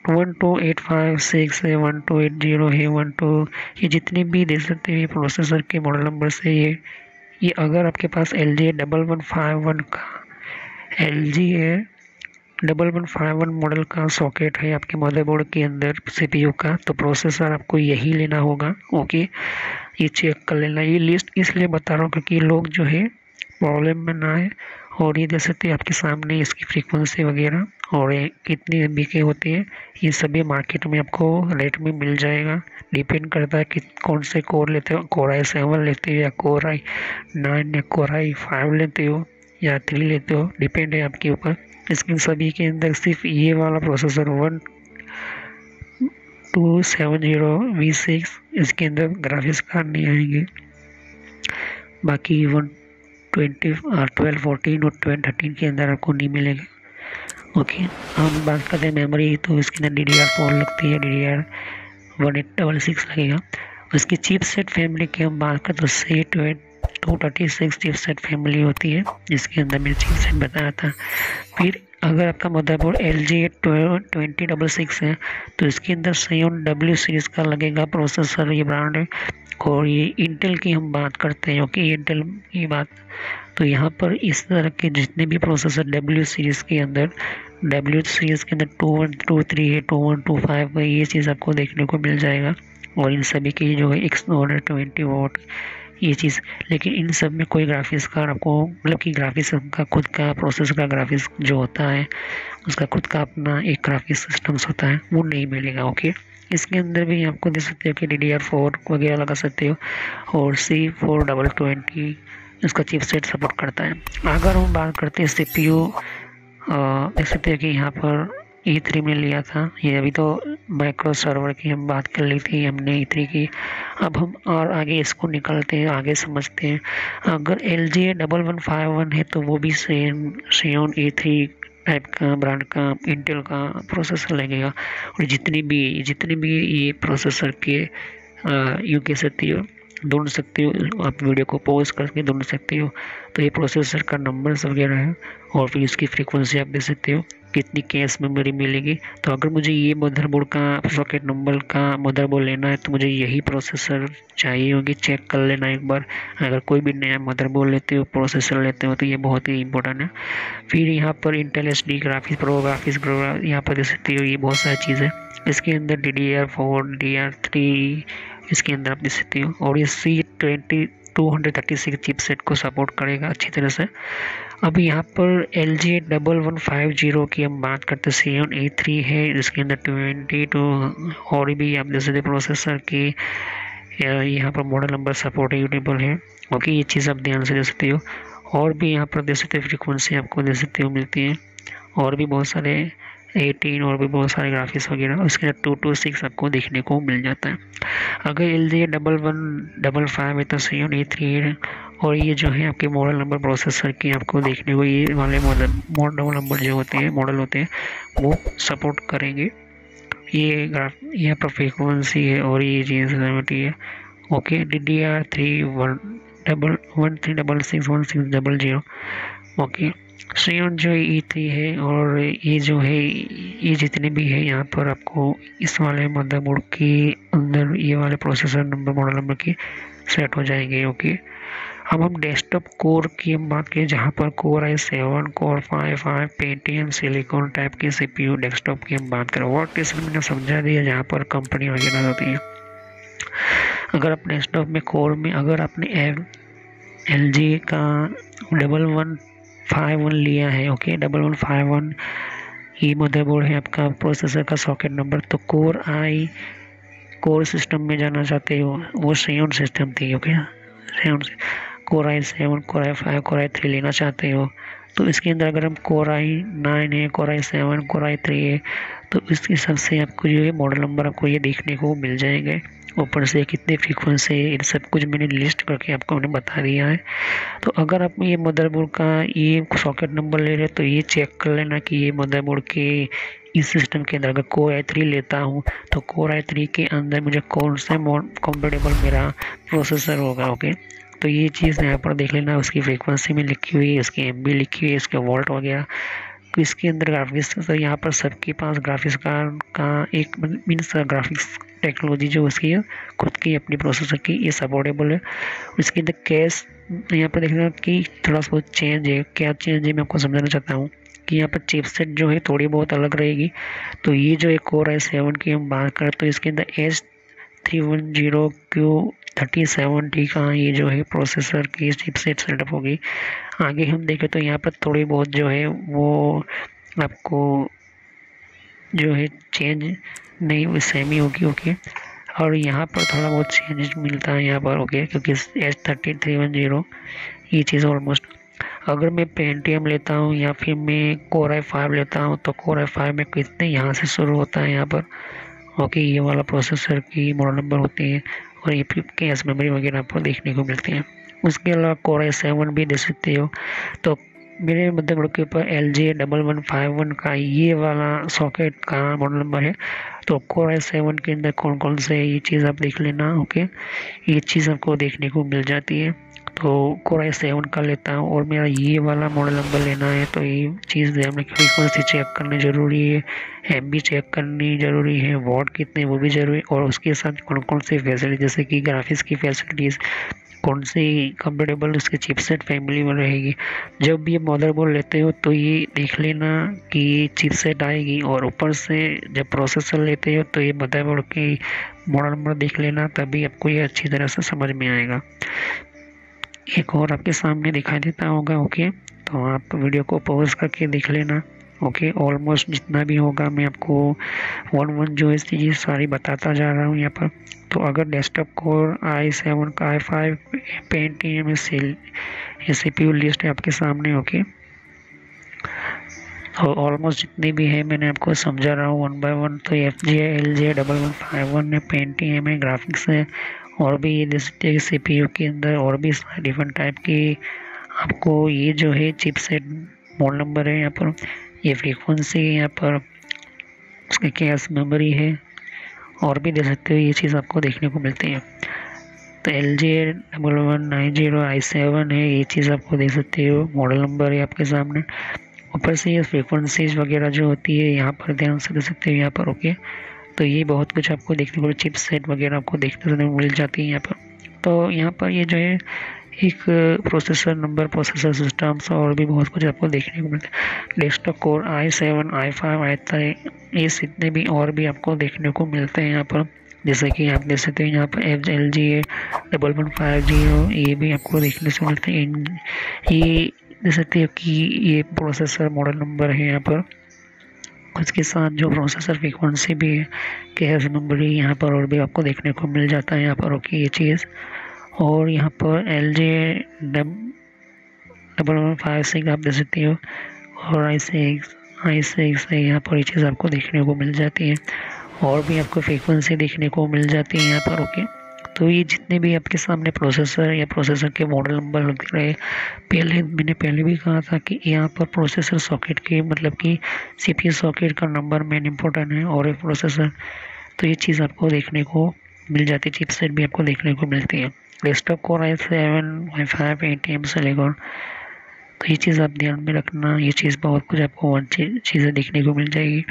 12856 है, 1280 है, 12 ये जितने भी दे सकते हैं प्रोसेसर के मॉडल नंबर से। ये अगर आपके पास LG 1151 का LG है 1151 मॉडल का सॉकेट है आपके मदरबोर्ड के अंदर CPU का, तो प्रोसेसर आपको यही लेना होगा। ओके, ये चेक कर लेना। ये लिस्ट इसलिए बता रहा हूँ क्योंकि लोग जो है प्रॉब्लम में ना आए। और ये जैसे कि आपके सामने इसकी फ्रीक्वेंसी वगैरह और ये कितनी MB के होती है, ये सभी मार्केट में आपको रेट में मिल जाएगा। डिपेंड करता है कि कौन से कोर लेते हो, कोर i7 लेते हो या कोर i9 या कोर i5 लेते हो या 3 लेते हो, डिपेंड है आपके ऊपर। इसके सभी के अंदर सिर्फ ये वाला प्रोसेसर 1270V6 इसके अंदर ग्राफिक्स कार्ड नहीं आएंगे। बाकी 1214 और 1213 के अंदर आपको नहीं मिलेगा। ओके, हम बात करते हैं मेमोरी, तो इसके अंदर DDR4 लगती है, DDR1866 लगेगा। उसकी चिपसेट फैमिली की हम बात करें तो C236 चिपसेट फैमिली होती है, जिसके अंदर मैंने चिपसेट बताया था। फिर अगर आपका मदरबोर्ड LG 2066 है तो इसके अंदर Xeon W सीरीज़ का लगेगा प्रोसेसर, ये ब्रांड है। और ये इंटेल की हम बात करते हैं, ओके, इंटेल की बात, तो यहाँ पर इस तरह के जितने भी प्रोसेसर W सीरीज़ के अंदर 2123 है, 2125 है, ये चीज़ आपको देखने को मिल जाएगा। और इन सभी की जो है 120 वोट ये चीज़, लेकिन इन सब में कोई ग्राफिक्स कार्ड आपको, मतलब कि ग्राफिक्स का खुद का प्रोसेसर का ग्राफिक्स जो होता है उसका खुद का अपना एक ग्राफिक्स सिस्टम्स होता है, वो नहीं मिलेगा। ओके, इसके अंदर भी आपको दे सकते हो कि DDR4 वगैरह लगा सकते हो और C422 इसका चिपसेट सपोर्ट करता है। अगर हम बात करते हैं CPU, देख सकते हैं कि यहाँ पर E3 में लिया था, ये अभी तो माइक्रो सर्वर की हम बात कर ली थी हमने E3 की। अब हम और आगे इसको निकलते हैं, आगे समझते हैं। अगर LG 1151 है तो वो भी सेम Xeon E3 टाइप का ब्रांड का इंटेल का प्रोसेसर लगेगा। और जितने भी ये प्रोसेसर के यू कह सकती हो ढूंढ सकते हो, आप वीडियो को पॉज करके ढूंढ सकते हो। तो ये प्रोसेसर का नंबर्स वगैरह है और फिर इसकी फ्रीक्वेंसी आप दे सकते हो, कितनी कैश मेमोरी मिलेगी। तो अगर मुझे ये मदरबोर्ड का सॉकेट नंबर का मदरबोर्ड लेना है तो मुझे यही प्रोसेसर चाहिए होगी, चेक कर लेना एक बार। अगर कोई भी नया मदरबोर्ड लेते हो, प्रोसेसर लेते हो, तो ये बहुत ही इंपॉर्टेंट है। फिर यहाँ पर इंटेल HD ग्राफिक्स प्रो यहाँ पर दे सकते हो, ये बहुत सारी चीज़ है। इसके अंदर DDR4 DDR3 इसके अंदर आप दे सकते हो। और ये 236 चिपसेट को सपोर्ट करेगा अच्छी तरह से। अब यहाँ पर LGA1150 की हम बात करते हैं, Xeon E3 है, इसके अंदर 22 और भी आप देख सकते प्रोसेसर की यहाँ पर मॉडल नंबर सपोर्ट यूटेबल है। ओके, ये चीज़ आप ध्यान से दे सकते हो। और भी यहाँ पर देख सकते हो फ्रीक्वेंसी आपको दे सकते हो मिलती है, और भी बहुत सारे 18 और भी बहुत सारे ग्राफिक्स वगैरह, उसके अंदर 226 आपको देखने को मिल जाता है। अगर LGA1155 है तो Xeon E3 है, और ये जो है आपके मॉडल नंबर प्रोसेसर की आपको देखने को ये वाले मॉडल नंबर जो होते हैं मॉडल होते हैं वो सपोर्ट करेंगे। ये यहाँ पर फ्रीक्वेंसी है और ये चीज़ है। Okay, DDR3 13661600। ओके, Xeon जो E3 है, और ये जो है ये जितने भी है यहाँ पर आपको इस वाले मदरबोर्ड के अंदर ये वाले प्रोसेसर नंबर मॉडल नंबर की सेट हो जाएंगे। ओके, अब हम डेस्कटॉप कोर की हम बात करें, जहाँ पर core i7 core 5 Pentium silicon type के CPU डेस्कटॉप की हम बात करें। वर्क टेस्ट मैंने समझा दिया जहाँ पर कंपनी वगैरह होती है। अगर आप डेस्कटॉप में कोर में अगर आपने LG का 1151 लिया है, ओके 1151 ये मदरबोर्ड है आपका प्रोसेसर का सॉकेट नंबर, तो कोर सिस्टम में जाना चाहते हो, वो Xeon सिस्टम थी। Okay, Xeon core i7 core i5 core i3 लेना चाहते हो, तो इसके अंदर अगर हम कोर i9 है कोर i7 कोर i3 है, तो इस हिसाब से आपको जो है मॉडल नंबर आपको ये देखने को मिल जाएंगे। ऊपर से कितने फ्रीक्वेंसी है, इन सब कुछ मैंने लिस्ट करके आपको मैंने बता दिया है। तो अगर आप ये मदरबोर्ड का ये सॉकेट नंबर ले रहे तो ये चेक कर लेना कि ये मदरबोर्ड के इस सिस्टम के अंदर अगर कोर i3 लेता हूँ तो कोर i3 के अंदर मुझे कौन सा कंपेटेबल मेरा प्रोसेसर होगा। ओके, तो ये चीज़ यहाँ पर देख लेना, उसकी फ्रीक्वेंसी में लिखी हुई है, इसकी MB लिखी हुई है, इसके वोल्ट वगैरह। तो इसके अंदर ग्राफिक्स, तो यहाँ पर सबके पास ग्राफिक्स का एक मीन्स ग्राफिक्स टेक्नोलॉजी जो उसकी है खुद की अपनी प्रोसेसर की ये सपोर्टेबल है। इसके अंदर कैश यहाँ पर देखना कि थोड़ा सा चेंज है, क्या चेंज है मैं आपको समझाना चाहता हूँ कि यहाँ पर चिपसेट जो है थोड़ी बहुत अलग रहेगी। तो ये जो एक कोर i7 की हम बात करें तो इसके अंदर H310Q37T का ये जो है प्रोसेसर की चिपसेट सेटअप होगी। आगे हम देखें तो यहाँ पर थोड़ी बहुत जो है वो आपको जो है चेंज नहीं, वो सेम ही होगी। ओके, और यहाँ पर थोड़ा बहुत चेंज मिलता है यहाँ पर। ओके, क्योंकि H30310 ये चीज़ ऑलमोस्ट, अगर मैं पेंटियम लेता हूँ या फिर मैं कोर i5 लेता हूँ तो कोर i5 में कितने यहाँ से शुरू होता है यहाँ पर। ओके, ये वाला प्रोसेसर की मॉडल नंबर होती है, और ये कैश मेमोरी वगैरह आपको देखने को मिलती है। उसके अलावा कोर i7 भी दे सकते हो। तो मेरे मदरबोर्ड के ऊपर LGA1151 का ये वाला सॉकेट का मॉडल नंबर है। तो कोर i7 के अंदर कौन कौन से ये चीज़ आप देख लेना। ओके, ये चीज़ आपको देखने को मिल जाती है। तो कोर i7 का लेता हूँ और मेरा ये वाला मॉडल नंबर लेना है, तो ये चीज़ ध्यान रखिए, फ्रीक्वेंसी चेक करनी ज़रूरी है, MB चेक करनी ज़रूरी है, वॉट कितने वो भी ज़रूरी है, और उसके साथ कौन कौन सी फैसिलिटी जैसे कि ग्राफिक्स की फैसिलिटीज़ कौन सी कंपेटेबल उसके चिपसेट फैमिली में रहेगी। जब भी ये मदरबोर्ड लेते हो तो ये देख लेना कि चिपसेट आएगी, और ऊपर से जब प्रोसेसर लेते हो तो ये मदरबोर्ड की मॉडल नंबर देख लेना, तभी आपको ये अच्छी तरह से समझ में आएगा। एक और आपके सामने दिखाई देता होगा। ओके, तो आप वीडियो को पॉज करके देख लेना। ओके, ऑलमोस्ट जितना भी होगा मैं आपको वन जो इस चीज़ सारी बताता जा रहा हूँ यहाँ पर। तो अगर डेस्कटॉप कोर i7 का i5 पेंटियम CPU लिस्ट है आपके सामने। ओके, तो ऑलमोस्ट जितने भी है मैंने आपको समझा रहा हूँ 1 by 1। तो LGA1151 है, पेंटियम है, ग्राफिक्स है, और भी ये देखते हैं CPU के अंदर और भी डिफरेंट टाइप की आपको ये जो है चिपसेट मॉडल नंबर है यहाँ पर, ये फ्रीक्वेंसी है यहाँ पर, उसकी कैश मेमोरी है, और भी देख सकते हो ये चीज़ आपको देखने को मिलती है। तो LGA1190i7 है, ये चीज़ आपको देख सकते हो, मॉडल नंबर है आपके सामने। ऊपर से ये फ्रीक्वेंसीज वगैरह जो होती है यहाँ पर ध्यान से देख सकते हो यहाँ पर। ओके, तो ये बहुत कुछ आपको देखने को, चिपसेट वगैरह आपको देखने को मिल जाती है यहाँ पर। तो यहाँ पर ये जो है एक प्रोसेसर नंबर, प्रोसेसर सिस्टम्स और भी बहुत कुछ आपको देखने को मिलता है। Desktop core i7 i5 i3 ये जितने भी और भी आपको देखने को मिलते हैं यहाँ पर। जैसे कि आप देख सकते हो यहाँ पर FLGA1150 ये भी आपको देखने से मिलते हैं। ये देख सकते हो कि ये प्रोसेसर मॉडल नंबर है यहाँ पर, उसके साथ जो प्रोसेसर फ्रीक्वेंसी भी है KF नंबर ही यहाँ पर और भी आपको देखने को मिल जाता है यहाँ पर। ओके, ये चीज़। और यहाँ पर LJ1156 आप देख सकते हो, और I6 यहाँ पर ये चीज़ आपको देखने को मिल जाती है, और भी आपको फ्रीक्वेंसी देखने को मिल जाती है यहाँ पर। ओके, तो ये जितने भी आपके सामने प्रोसेसर या प्रोसेसर के मॉडल नंबर लग रहे, मैंने पहले भी कहा था कि यहाँ पर प्रोसेसर सॉकेट के मतलब कि CPU सॉकेट का नंबर मेन इम्पोर्टेंट है, और एक प्रोसेसर, तो ये चीज़ आपको देखने को मिल जाती है। चिपसेट भी आपको देखने को मिलती है, desktop core i7 i5 ATM से लेकर, तो ये चीज़ आप ध्यान में रखना। ये चीज़ बहुत कुछ आपको चीज़ें देखने को मिल जाएगी,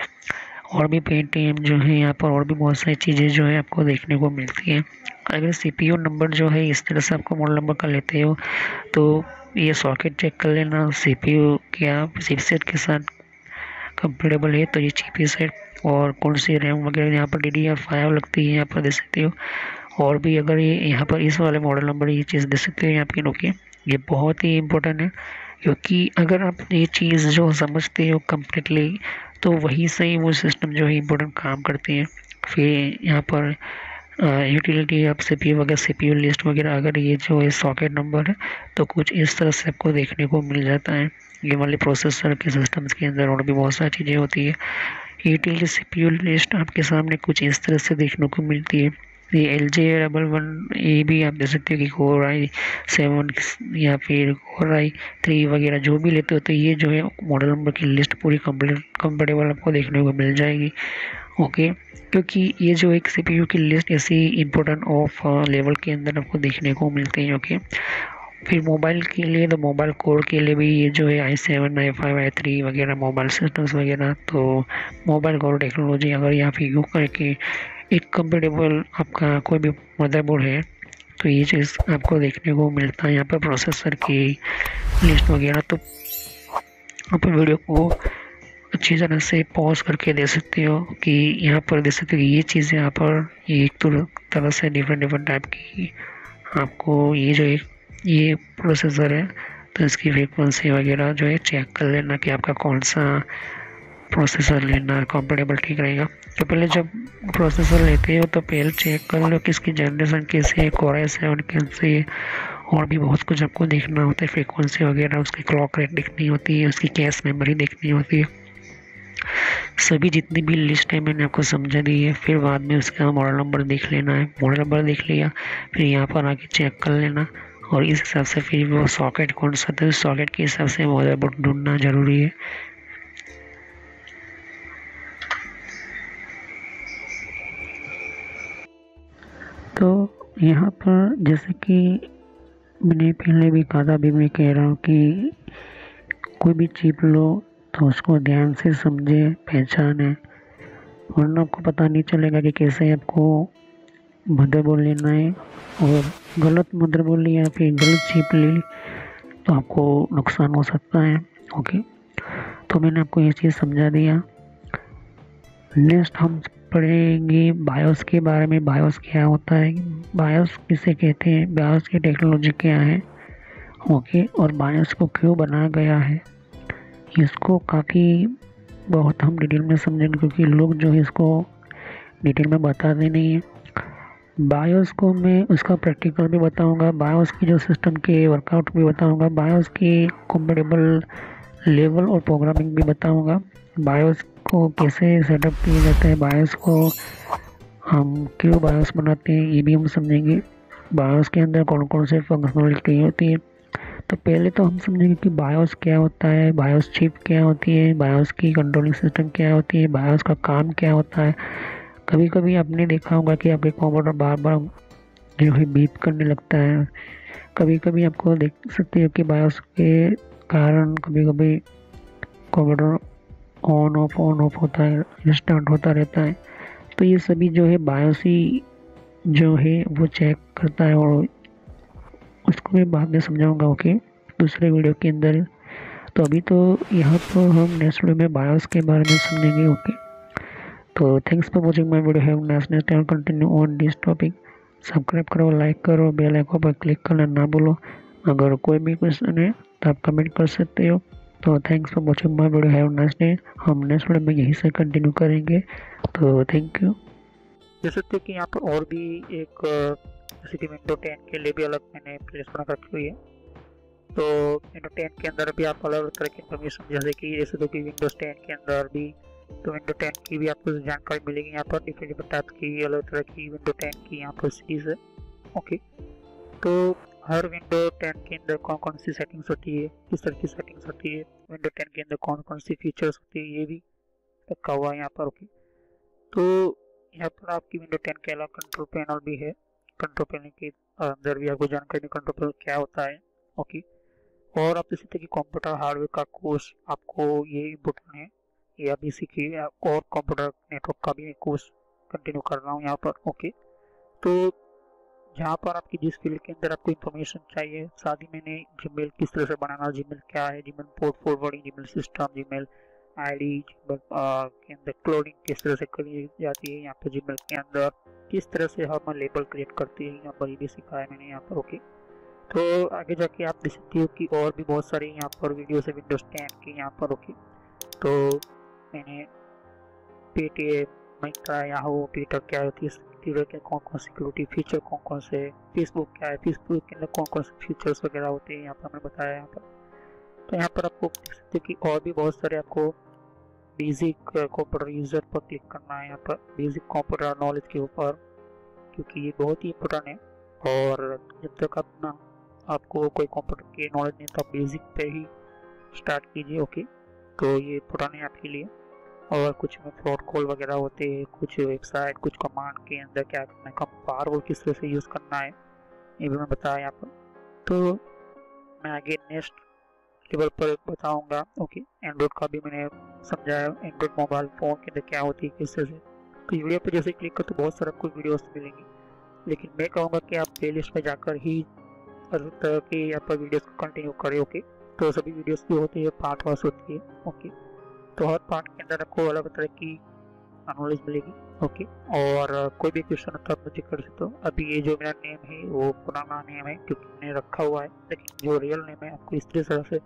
और भी पेटीएम जो है यहाँ पर, और भी बहुत सारी चीज़ें जो है आपको देखने को मिलती हैं। अगर CPU नंबर जो है इस तरह से आपको मॉडल नंबर का लेते हो तो ये सॉकेट चेक कर लेना, CPU क्या चिपसेट के साथ कंपेटेबल है, तो ये चिपसेट और कौन सी रैम वगैरह यहाँ पर DDR5 लगती है यहाँ पर देख सकते हो। और भी अगर ये यहाँ पर इस वाले मॉडल नंबर ये चीज़ देख सकते हो यहाँ पे। ओके, ये बहुत ही इम्पोर्टेंट है, क्योंकि अगर आप ये चीज़ जो समझते हो कम्प्लीटली तो वही से ही वो सिस्टम जो है इम्पोर्टेंट काम करती है। फिर यहाँ पर यूटिलिटी आप CPU वगैरह CPU लिस्ट वगैरह, अगर ये जो है सॉकेट नंबर है तो कुछ इस तरह से आपको देखने को मिल जाता है। ये वाले प्रोसेसर के सिस्टम्स के अंदर और भी बहुत सारी चीज़ें होती है। यूटिलिटी CPU लिस्ट आपके सामने कुछ इस तरह से देखने को मिलती है। ये LJ11 ये भी आप देख सकते हो कि Core i7 या फिर Core i3 वगैरह जो भी लेते हो, तो ये जो है मॉडल नंबर की लिस्ट पूरी कंपेटेबल आपको देखने को मिल जाएगी। ओके, क्योंकि ये जो एक CPU की लिस्ट ऐसी इम्पोर्टेंट ऑफ लेवल के अंदर आपको देखने को मिलते हैं। ओके, फिर मोबाइल के लिए तो मोबाइल कोर के लिए भी ये जो है i7 i5 i3 वगैरह मोबाइल सिस्टम्स वगैरह, तो मोबाइल कोर टेक्नोलॉजी अगर यहाँ पे यूज करके एक कंपेटेबल आपका कोई भी मदरबोर्ड है तो ये चीज़ आपको देखने को मिलता है यहाँ पर प्रोसेसर की लिस्ट वगैरह। तो आप वीडियो को अच्छी तरह से पॉज करके दे सकते हो कि यहाँ पर देख सकते हो कि ये चीज़ें यहाँ पर ये एक तरह से डिफरेंट टाइप की आपको ये जो ये प्रोसेसर है तो इसकी फ्रीक्वेंसी वगैरह जो है चेक कर लेना कि आपका कौन सा प्रोसेसर लेना कंफर्टेबल ठीक रहेगा। तो पहले जब प्रोसेसर लेते हो तो पहले चेक कर लो कि इसकी जनरेशन कैसी है, Core i7 कैसी है, और भी बहुत कुछ आपको देखना होता है, फ्रीक्वेंसी वगैरह, उसकी क्लॉक रेट देखनी होती है, उसकी कैश मेमोरी देखनी होती है। सभी जितनी भी लिस्ट है मैंने आपको समझा दी है। फिर बाद में उसका मॉडल नंबर देख लेना है, मॉडल नंबर देख लिया फिर यहाँ पर आके चेक कर लेना, और इस हिसाब से फिर वो सॉकेट कौन सा था, सॉकेट के हिसाब से मदरबोर्ड ढूंढना ज़रूरी है। तो यहाँ पर जैसे कि मैंने पहले भी कहा था, अभी मैं कह रहा हूँ कि कोई भी चिप लो तो उसको ध्यान से समझे पहचाने, वरना आपको पता नहीं चलेगा कि कैसे आपको मदरबोर्ड लेना है, और गलत मदरबोर्ड लिया फिर गलत चिप ले ली तो आपको नुकसान हो सकता है। ओके, तो मैंने आपको ये चीज़ समझा दिया। नेक्स्ट हम पढ़ेंगे बायोस के बारे में। बायोस क्या होता है, बायोस किसे कहते हैं, बायोस की टेक्नोलॉजी क्या है। ओके, और बायोस को क्यों बनाया गया है, इसको काफ़ी बहुत हम डिटेल में समझेंगे, क्योंकि लोग जो है इसको डिटेल में बताते नहीं हैं। बायोस को मैं उसका प्रैक्टिकल भी बताऊंगा, बायोस की जो सिस्टम के वर्कआउट भी बताऊंगा, बायोस की कंपेटेबल लेवल और प्रोग्रामिंग भी बताऊंगा, बायोस को कैसे सेटअप किया जाता है, बायोस को हम क्यों बायोस बनाते हैं ये भी हम समझेंगे, बायोस के अंदर कौन कौन से फंक्शनलिटी होती है। तो पहले तो हम समझेंगे कि बायोस क्या होता है, बायोस चिप क्या होती है, बायोस की कंट्रोलिंग सिस्टम क्या होती है, बायोस का काम क्या होता है। कभी कभी आपने देखा होगा कि आपके कंप्यूटर बार बार जो है बीप करने लगता है, कभी कभी आपको देख सकते हो कि बायोस के कारण कभी कभी कंप्यूटर ऑन ऑफ होता है, स्टार्ट होता रहता है। तो ये सभी जो है बायोस ही जो है वो चेक करता है, और उसको मैं बाद में समझाऊंगा ओके दूसरे वीडियो के अंदर। तो अभी तो यहाँ पर हम नेक्स्ट वीडियो में बायोस के बारे में समझेंगे। ओके, तो thanks for watching my video. Have nice day and continue on this topic. Subscribe करो, लाइक करो, बेल आइकन पर क्लिक करना ना भूलो। अगर कोई भी क्वेश्चन है तो आप कमेंट कर सकते हो। तो thanks for watching my video. Have nice day. हम नेक्स्ट वीडियो में यहीं से कंटिन्यू करेंगे। तो थैंक यू। देख सकते हो कि यहाँ पर और भी एक जैसे कि विंडो 10 के लिए भी अलग मैंने प्लेलिस्ट बना रखी हुई है। तो विंडो 10 के अंदर भी आपको अलग तरह की इन्फॉर्मेशन, जैसे कि कि विंडोज 10 के अंदर भी तो विंडो 10 की भी आपको जानकारी मिलेगी यहाँ पर डिफरेंट टाइप की अलग तरह की विंडो 10 की यहाँ पर सीरीज है। ओके, तो हर विंडो 10 के अंदर कौन कौन सी सेटिंग्स होती है, किस तरह की सेटिंग्स होती है, विंडो 10 के अंदर कौन कौन सी फीचर्स होती है, ये भी रखा हुआ है यहाँ पर। ओके, तो यहाँ पर आपकी विंडो 10 के अलावा कंट्रोल पैनल भी है। कंट्रोल पैनल के अंदर भी आपको जानकारी कंट्रोल पैनल क्या होता है। ओके, और आप देख सकते हैं कि कंप्यूटर हार्डवेयर का कोर्स आपको ये इम्पोर्टेंट है, या बेसिकली और कंप्यूटर नेटवर्क का भी कोर्स कंटिन्यू कर रहा हूँ यहाँ पर। ओके, तो जहाँ पर आपकी जिस फील्ड के अंदर आपको इन्फॉर्मेशन चाहिए, साथ ही मैंने जीमेल किस तरह से बनाना, जीमेल क्या है, Gmail port forwarding, Gmail system, Gmail ID, Gmail के अंदर क्लोडिंग किस तरह से करी जाती है, यहाँ पर जीमेल के अंदर किस तरह से हम लेबल क्रिएट करते हैं, यहाँ पर ये भी सिखाया मैंने यहाँ पर। ओके, तो आगे जाके आप देख सकते हो कि और भी बहुत सारे यहाँ पर वीडियोस है विंडोज 10 के यहाँ पर। ओके, तो मैंने पेटीएम, मिंत्रा, याहू, ट्विटर क्या होती है, ट्विटर के कौन कौन सिक्योरिटी फीचर कौन कौन से, फेसबुक क्या है, फेसबुक के अंदर कौन कौन से फीचर्स वगैरह होते हैं यहाँ पर मैंने बताया यहाँ पर। तो यहाँ पर आपको देख सकते हो कि और भी बहुत सारे आपको बेसिक कंप्यूटर यूजर पर क्लिक करना है यहाँ पर, बेसिक कंप्यूटर नॉलेज के ऊपर, क्योंकि ये बहुत ही इम्पोर्टेंट है। और जब तक अपना आपको कोई कंप्यूटर की नॉलेज नहीं तो आप बेसिक पे ही स्टार्ट कीजिए। ओके, तो ये इम्पोर्टेंट है आपके लिए। और कुछ में फ्रॉड कॉल वगैरह होते हैं, कुछ वेबसाइट, कुछ कमांड के अंदर क्या करना है, कम फायरवॉल किस तरह से यूज़ करना है, ये भी मैं बताया यहाँ पर। तो मैं आगे नेक्स्ट लेवल पर बताऊंगा। ओके, एंड्रॉइड का भी मैंने समझाया, एंड्रॉइड मोबाइल फ़ोन के अंदर क्या होती है किस तरह से। तो वीडियो पर जैसे क्लिक कर तो बहुत सारा कुछ वीडियोस मिलेंगी, लेकिन मैं कहूँगा कि आप प्ले लिस्ट में जाकर ही हर तरह की यहाँ पर वीडियोस को कंटिन्यू करें। ओके, तो सभी वीडियोस की होती है पार्ट वाइज होती है। ओके, तो हर पार्ट के अंदर आपको अलग तरह की नॉलेज मिलेगी। ओके, और कोई भी क्वेश्चन होता है मुझे कर सकते हो। अभी ये जो मेरा नेम है वो पुराना नेम है क्योंकि मैंने रखा हुआ है, लेकिन जो रियल नेम है आपको इस तरह से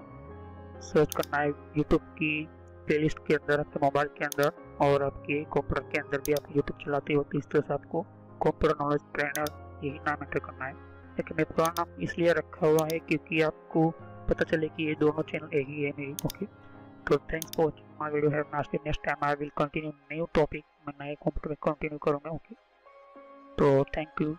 सर्च करना है यूट्यूब की प्लेलिस्ट के अंदर, आपके मोबाइल के अंदर, और आपके कंप्यूटर के अंदर भी आप यूट्यूब चलाते हो तो इस तरह से आपको कंप्यूटर नॉलेज ट्रेनर यही नाम एंटर करना है। लेकिन मैं पुराना नाम इसलिए रखा हुआ है क्योंकि आपको पता चले कि ये दोनों चैनल एक ही है मेरी। ओके, तो thanks for watching my video. Have nice day. Next time I will continue new topic, मैं नए कंप्यूटर में कंटिन्यू करूँगा। ओके, तो थैंक यू।